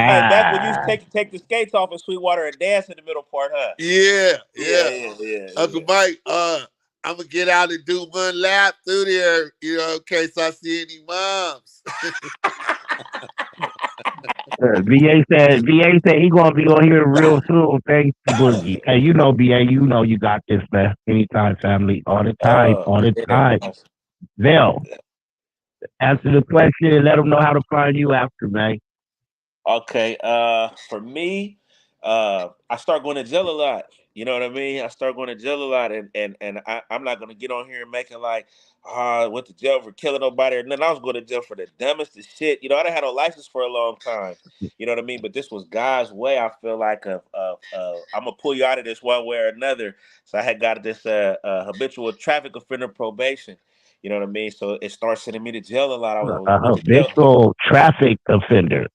Hey, back when you used to take the skates off in Sweetwater and dance in the middle part, huh? Yeah, Yeah, yeah. yeah. Uncle Mike, I'm gonna get out and do one lap through there, in case I see any moms. VA said he gonna be on here real soon. Thanks to Boogie. Hey, you know, BA, you know you got this, man. Anytime, family, all the time, all the time. Yeah. Vell, answer the question and let them know how to find you after, man. Okay. For me, I start going to jail a lot. You know what I mean? I start going to jail a lot, and I'm not gonna get on here and make it like, I went to jail for killing nobody, and then I was going to jail for the dumbest of shit. You know, I didn't have no license for a long time. You know what I mean? But this was God's way. I feel like I'm gonna pull you out of this one way or another. So I had got this habitual traffic offender probation. You know what I mean? So it starts sending me to jail a lot. I A went to jail. habitual traffic offender.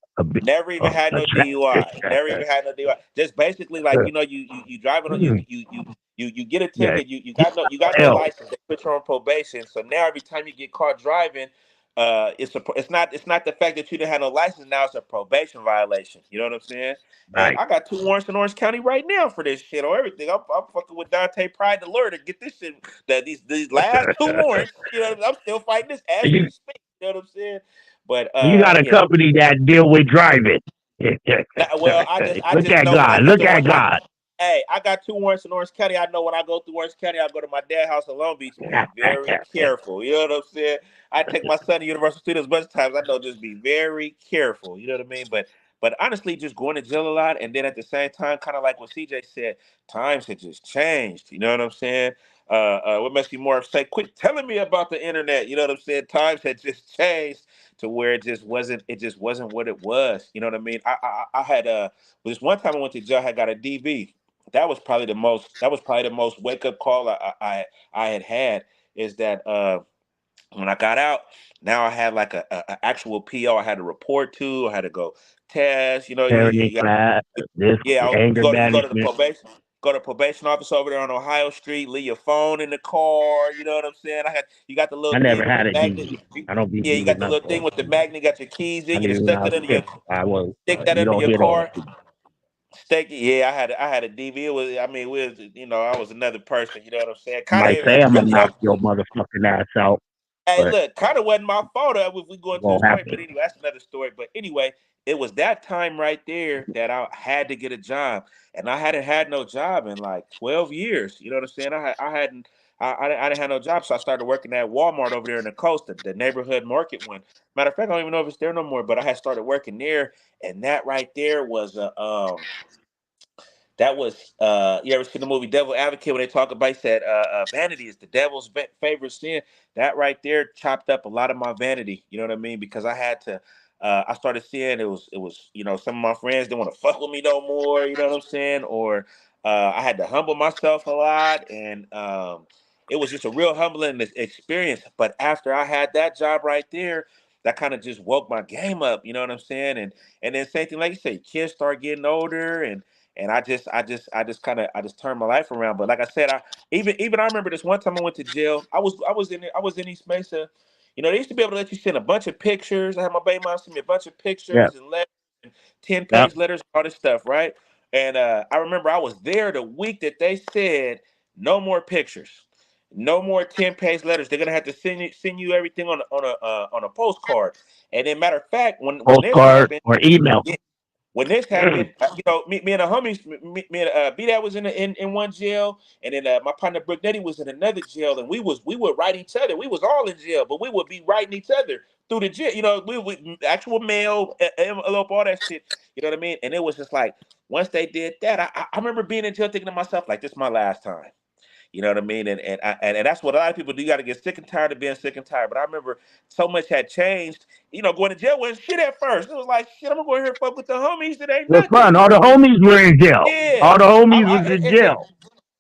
Never even had A no DUI. Never even had no DUI. Just basically like you driving on you get a Yeah, ticket. You got no hell, license. They put you on probation. So now every time you get caught driving, it's not the fact that you didn't have no license. Now it's a probation violation. You know what I'm saying? And right. I got 2 warrants in Orange County right now for this shit or everything. I'm fucking with Dante Pride, the lawyer, to get this shit. That these last 2 warrants. You know, I'm still fighting this as You we speak. You know what I'm saying? But you got a yeah. company that deal with driving. Well, I Look just at know when I God. get Look the at one. God. Hey, I got 2 warrants in Orange County. I know when I go through Orange County, I go to my dad's house in Long Beach. Be very careful. You know what I'm saying? I take my son to Universal Studios a bunch of times. I know just be very careful. You know what I mean? But honestly, just going to jail a lot, and then at the same time, kind of like what CJ said, times had just changed. You know what I'm saying? What makes me more upset? Quit telling me about the internet. You know what I'm saying? Times had just changed to where it just wasn't what it was. You know what I mean? I had this one time I went to jail. I got a DV. That was probably the most wake up call I had is that when I got out, now I had like a actual PO I had to report to. I had to go test. You know, Parenting you got class, this yeah. anger You go to the management. probation office over there on Ohio Street. Leave your phone in the car. You know what I'm saying? You got the I little never thing with had the a magnet. DV. I don't be Yeah, you leaving got the nothing. little thing with the magnet. Got your keys in. Not You just even when stuck I was that under your 6. I was. stick that You under don't your hit on car. that. Stick it. Yeah, I had a DV. It was. I mean, we was. I was another person. You know what I'm saying? I Kind of. might say It I'm gonna really. knock your motherfucking ass out, Hey, but look, kind of wasn't my fault if we go it into the won't story, but happen. anyway, that's another story. But anyway, it was that time right there that I had to get a job, and I hadn't had no job in like 12 years. You know what I'm saying? I didn't have no job, so I started working at Walmart over there in the coast, the neighborhood market one. Matter of fact, I don't even know if it's there no more, but I had started working there, and that right there was you ever seen the movie Devil Advocate when they talk about, he said vanity is the devil's favorite sin. That right there chopped up a lot of my vanity. You know what I mean? Because I had to. I started seeing it was some of my friends didn't want to fuck with me no more. You know what I'm saying? Or I had to humble myself a lot, and it was just a real humbling experience. But after I had that job right there, that kind of just woke my game up. You know what I'm saying? And then same thing like you say, kids start getting older, and I just turned my life around. But like I said, I remember this one time I went to jail. I was in East Mesa. They used to be able to let you send a bunch of pictures. I had my baby mom send me a bunch of Yeah, pictures and letters, and 10 yeah. page letters, all this stuff, right? And I remember I was there the week that they said no more pictures, no more 10 page letters. They're gonna have to send you everything on a postcard. And then matter of fact, when this Postcard happened. or email. When this happened, me and the homies, me and B Dad was in one jail, and then my partner Brooke Nettie was in another jail, and we would write each other. We was all in jail, but we would be writing each other through the jail. We actual mail, envelope, all that shit. You know what I mean? And it was just like once they did that, I remember being in jail thinking to myself like, this is my last time. You know what I mean? And that's what a lot of people do. You got to get sick and tired of being sick and tired. But I remember so much had changed. You know, going to jail wasn't shit at first. It was like, shit, I'm going to go here and fuck with the homies. It ain't It was nothing. fun. All the homies were in jail. Yeah. All the homies was in jail.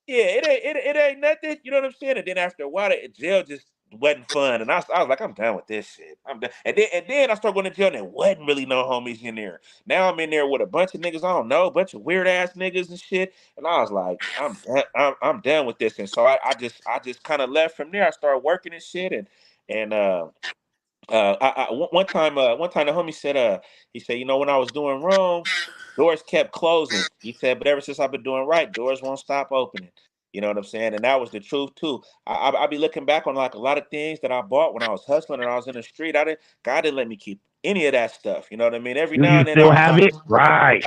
Yeah, it ain't nothing. You know what I'm saying? And then after a while, jail just wasn't fun. And I was like, I'm done with this shit. I'm done. And then I started going to jail, and there wasn't really no homies in there. Now I'm in there with a bunch of niggas I don't know, a bunch of weird ass niggas and shit. And I was like, I'm done with this. And so I just kind of left from there. I started working and shit, and one time the homie said, he said, you know, when I was doing wrong, doors kept closing. He said, but ever since I've been doing right, doors won't stop opening. You know what I'm saying? And that was the truth too. I be looking back on like a lot of things that I bought when I was hustling and I was in the street. God didn't let me keep any of that stuff. You know what I mean? Every Do now you and then still have it? Right.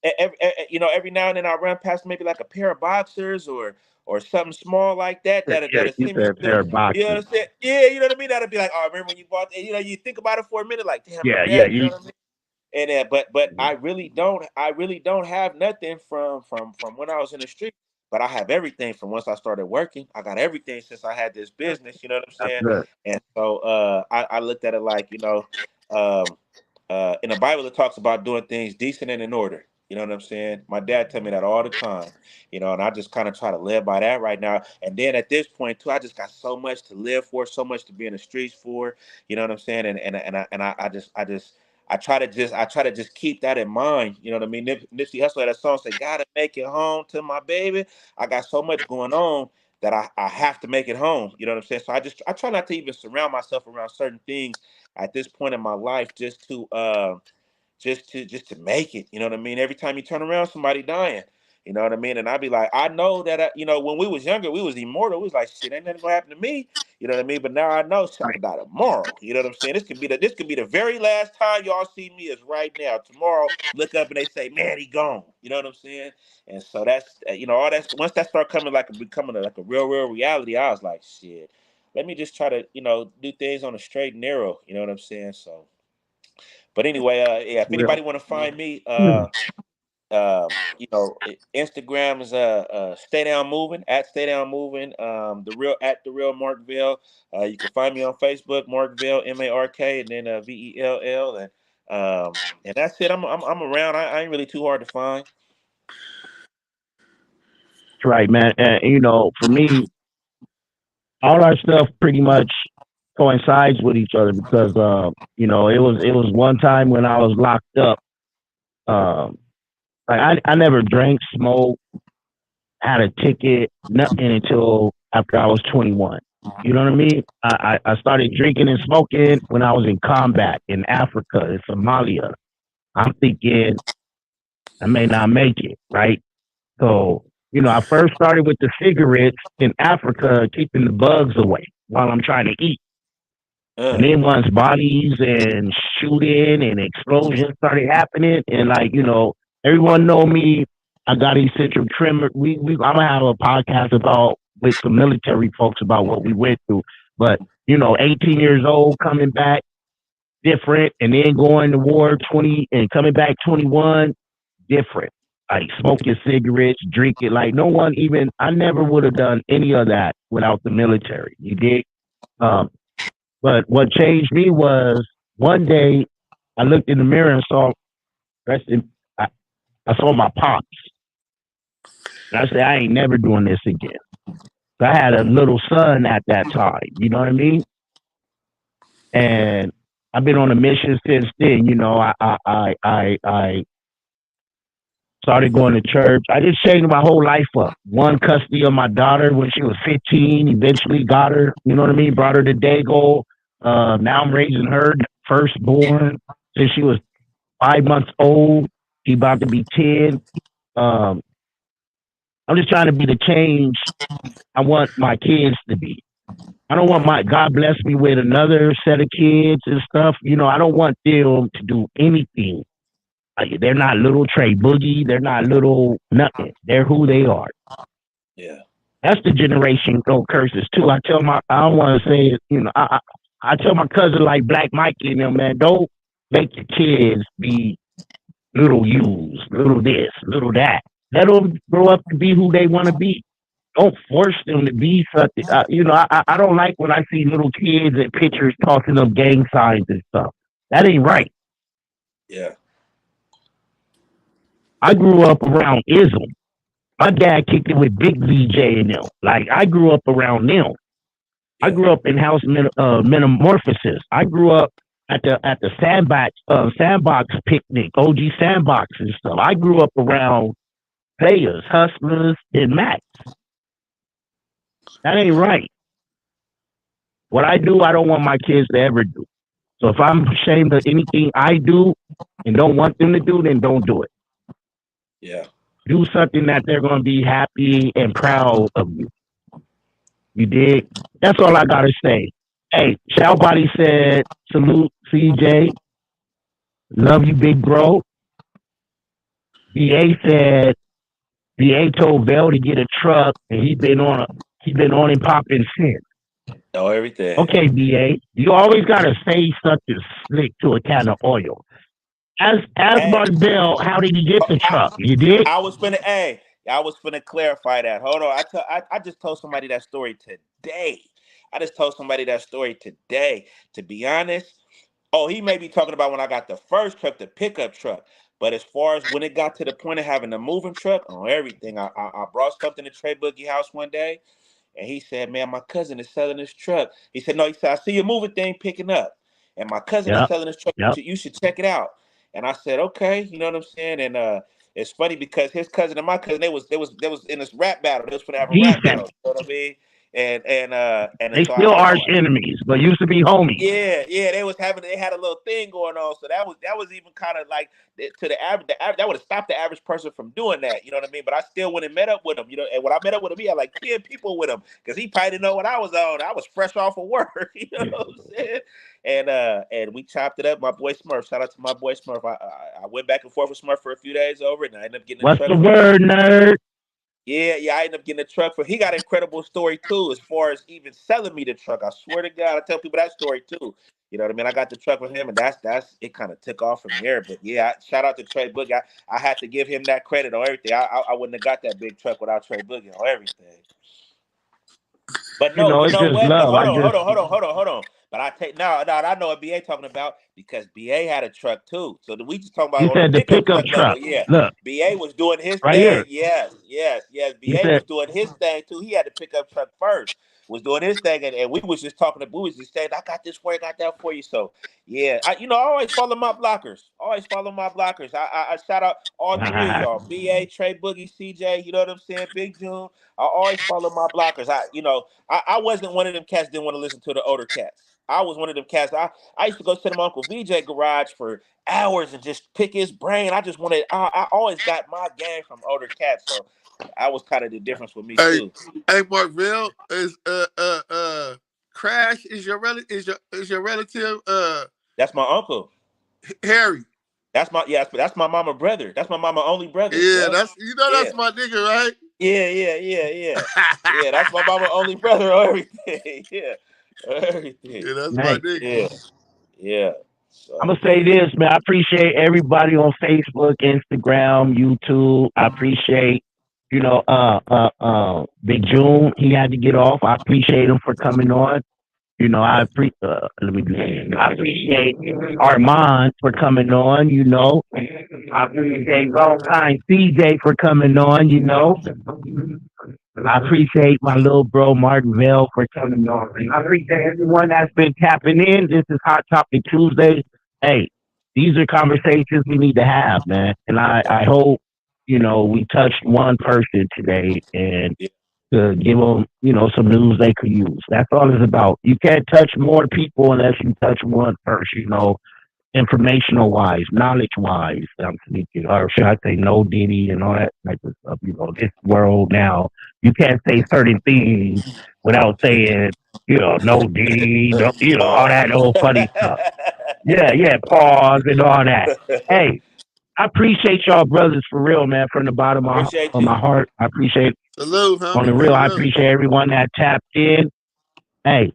every now and then I run past maybe like a pair of boxers or something small like that Yeah, that'll you send me said through. pair of You know what boxes. I'm saying? Yeah, you know what I mean? That'll be like, oh, remember when you bought that? You know, you think about it for a minute, like, damn, Yeah, remember yeah. that? You know what I mean? And but I really don't have nothing from when I was in the street. But I have everything from once I started working. I got everything since I had this business. You know what I'm That's saying? good. And so I looked at it like, um, in the Bible it talks about doing things decent and in order. You know what I'm saying? My dad tell me that all the time. You know, and I just kind of try to live by that right now. And then at this point too, I just got so much to live for, so much to be in the streets for. You know what I'm saying? And I try to just keep that in mind. You know what I mean? Nipsey Hussle had a song say, "Gotta make it home to my baby." I got so much going on that I have to make it home. You know what I'm saying? So I try not to even surround myself around certain things at this point in my life, just to make it. You know what I mean? Every time you turn around, somebody dying. You know what I mean? And I'd be like, I know that when we was younger, we was immortal. We was like, shit, ain't nothing gonna happen to me. You know what I mean? But now I know shit, I could die tomorrow. You know what I'm saying? This could be the very last time y'all see me is right now. Tomorrow, look up and they say, man, he gone. You know what I'm saying? And so that's all that's once that start coming becoming like a real reality. I was like, shit, let me just try to do things on a straight and narrow. You know what I'm saying? So. But anyway, yeah, if Real. anybody want to find me, Instagram is Stay Down Moving at Stay Down Moving. The real Mark Vell. You can find me on Facebook, Mark Vell, MARK, and then VELL, and that's it. I'm around. I ain't really too hard to find. That's right, man. And for me, all our stuff pretty much coincides with each other because it was one time when I was locked up. Um, like I never drank, smoked, had a ticket, nothing until after I was 21. You know what I mean? I started drinking and smoking when I was in combat in Africa, in Somalia. I'm thinking I may not make it, right? So, I first started with the cigarettes in Africa, keeping the bugs away while I'm trying to eat. And then once bodies and shooting and explosions started happening, and everyone know me, I got eccentric tremor. I'm gonna have a podcast with some military folks about what we went through. But 18 years old, coming back different, and then going to war 20 and coming back 21, different. Like smoking cigarettes, drinking. Like no one even. I never would have done any of that without the military. You dig? But what changed me was one day I looked in the mirror and saw I, I saw my pops. And I said, I ain't never doing this again. So I had a little son at that time, you know what I mean? And I've been on a mission since then. I started going to church. I just changed my whole life up. Won custody of my daughter when she was 15, eventually got her, you know what I mean? Brought her to Dago. Now I'm raising her firstborn since she was 5 months old. She about to be 10. I'm just trying to be the change I want my kids to be. I don't want God bless me with another set of kids and stuff. I don't want them to do anything. They're not little Tre Boogie. They're not little nothing. They're who they are. Yeah. That's the generation go curses too. I don't want to say it, I tell my cousin like Black Mikey and them, man, don't make your kids be little yous, little this, little that. Let them grow up to be who they want to be. Don't force them to be something. I don't like when I see little kids and pictures talking of gang signs and stuff. That ain't right. Yeah. I grew up around ism. My dad kicked it with Big VJ and them. Like I grew up around them. I grew up in house metamorphosis. I grew up at the sandbox picnic, OG sandbox and stuff. I grew up around players, hustlers, and Max. That ain't right. What I do, I don't want my kids to ever do. So if I'm ashamed of anything I do and don't want them to do, then don't do it. Yeah. Do something that they're going to be happy and proud of you. You dig? That's all I got to say. Hey, Showbody said, salute CJ. Love you, big bro. BA said, BA told Vell to get a truck and he's been on and popping since. Know everything. Okay, BA. You always got to say something slick to a can of oil. Ask Mark Vell, how did he get the truck? You did? I was finna clarify that. Hold on. I just told somebody that story today. To be honest, he may be talking about when I got the first truck, the pickup truck. But as far as when it got to the point of having a moving truck on everything, I brought something to Tre Boogie house one day, and he said, "Man, my cousin is selling this truck." He said, "I see your moving thing picking up, and my cousin is selling this truck. You should check it out." And I said, "Okay," you know what I'm saying? And it's funny because his cousin and my cousin, they was in this rap battle. They was gonna have a rap battle. You know what I mean? And they so still arch enemies, but used to be homies. Yeah, they had a little thing going on. So that was even kind of like to the average, that would have stopped the average person from doing that. You know what I mean? But I still went and met up with him. You know, and when I met up with him, he had like 10 people with him because he probably didn't know what I was on. I was fresh off of work. You know what I'm saying? And we chopped it up. My boy Smurf. Shout out to my boy Smurf. I went back and forth with Smurf for a few days over it, and I ended up getting What's the word, nerd? Yeah, I ended up getting a truck he got an incredible story too, as far as even selling me the truck. I swear to God, I tell people that story too. You know what I mean? I got the truck with him, and that's it. Kind of took off from there. But yeah, shout out to Tre Boogie. I had to give him that credit on everything. I wouldn't have got that big truck without Tre Boogie on everything. But no, you know what? Love. Hold on. But I know what BA talking about because BA had a truck too. So we just talking about you said the pickup truck. level. Yeah. Look, BA was doing his right thing. Here. Yes. BA was doing his thing too. He had the pickup truck first. Was doing his thing, and we was just talking to we was just saying, I got this for you, got that for you. So yeah, I always follow my blockers. I shout out all three of y'all. BA, Tre Boogie, CJ, you know what I'm saying? Big June. I always follow my blockers. I wasn't one of them cats didn't want to listen to the older cats. I was one of them cats. I used to go to my Uncle VJ garage for hours and just pick his brain. I always got my game from older cats. So I was kind of the difference with me too. Hey, Mark Vell, is Crash is your relative? That's my uncle, Harry. That's my mama brother. That's my mama only brother. Yeah, that's my nigga, right? Yeah. Yeah, that's my mama only brother or everything. Yeah. Everything. Yeah, that's my nigga. Yeah. So. I'm gonna say this, man. I appreciate everybody on Facebook, Instagram, YouTube. I appreciate, Big June. He had to get off. I appreciate him for coming on. I appreciate Armand for coming on. I appreciate Wrongkindcj for coming on. I appreciate my little bro Mark Vell for coming on. I appreciate everyone that's been tapping in. This is Hot Topic Tuesday. Hey, these are conversations we need to have, man. And I hope, we touched one person today and to give them, some news they could use. That's all it's about. You can't touch more people unless you touch one first, informational wise, knowledge wise. I'm thinking, or should I say no Diddy and all that type of stuff. This world now, you can't say certain things without saying, no Diddy, all that old funny stuff. Yeah, pause and all that. Hey, I appreciate y'all brothers for real, man, from the bottom of my heart. I appreciate Salute, homie. On the real, I appreciate everyone that tapped in. Hey,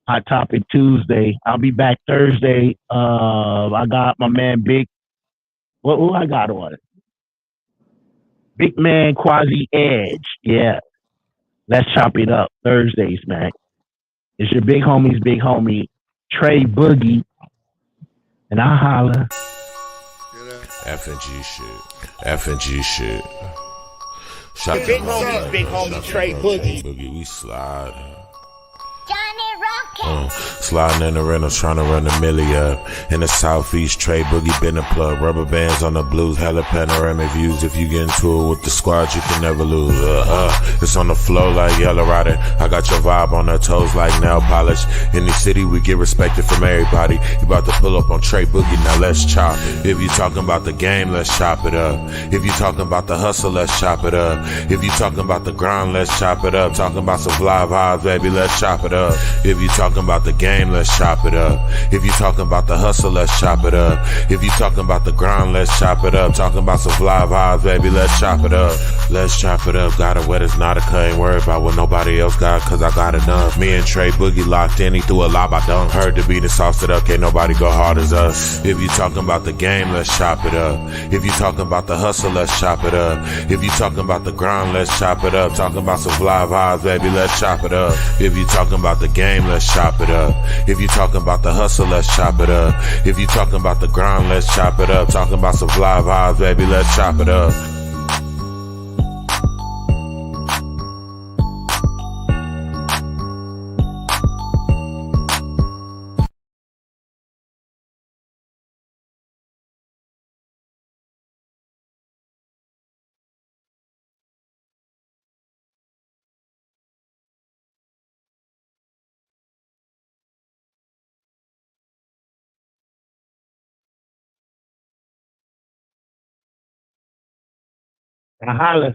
Hot Topic Tuesday. I'll be back Thursday. I got my man Big. Who I got on it? Big Man Quasi Edge. Yeah. Let's chop it up Thursdays, man. It's your big homie, Tre Boogie, and I holla. F and G shit. F and G shit. Shout Big homie, Tre Boogie. Boogie, we slide. Sliding in the rentals, trying to run the milli up. In the southeast, Tre Boogie been a plug. Rubber bands on the blues, hella panoramic views. If you get into it with the squad, you can never lose. It's on the flow like Yellow Rider. I got your vibe on her toes like nail polish. In the city, we get respected from everybody. You about to pull up on Tre Boogie, now let's chop. If you talking about the game, let's chop it up. If you talking about the hustle, let's chop it up. If you talking about the grind, let's chop it up. Talking about some fly vibes, baby, let's chop it up. If you talking about the game, let's chop it up. If you talking about the hustle, let's chop it up. If you talking about the grind, let's chop it up. Talking about some fly vibes, baby, let's chop it up. Let's chop it up. Got it wet, it's not a cut. Ain't worried about what nobody else got, cause I got enough. Me and Tre Boogie locked in, he threw a lob, I done. Heard the beat and sauced it up, can't nobody go hard as us. If you talking about the game, let's chop it up. If you talking about the hustle, let's chop it up. If you talking about the grind, let's chop it up. Talking about some fly vibes, baby, let's chop it up. If you talking about the game, let's chop it up. If you talking about the hustle, let's chop it up. If you talking about the grind, let's chop it up. Talking about some fly vibes, baby, let's chop it up. I holla.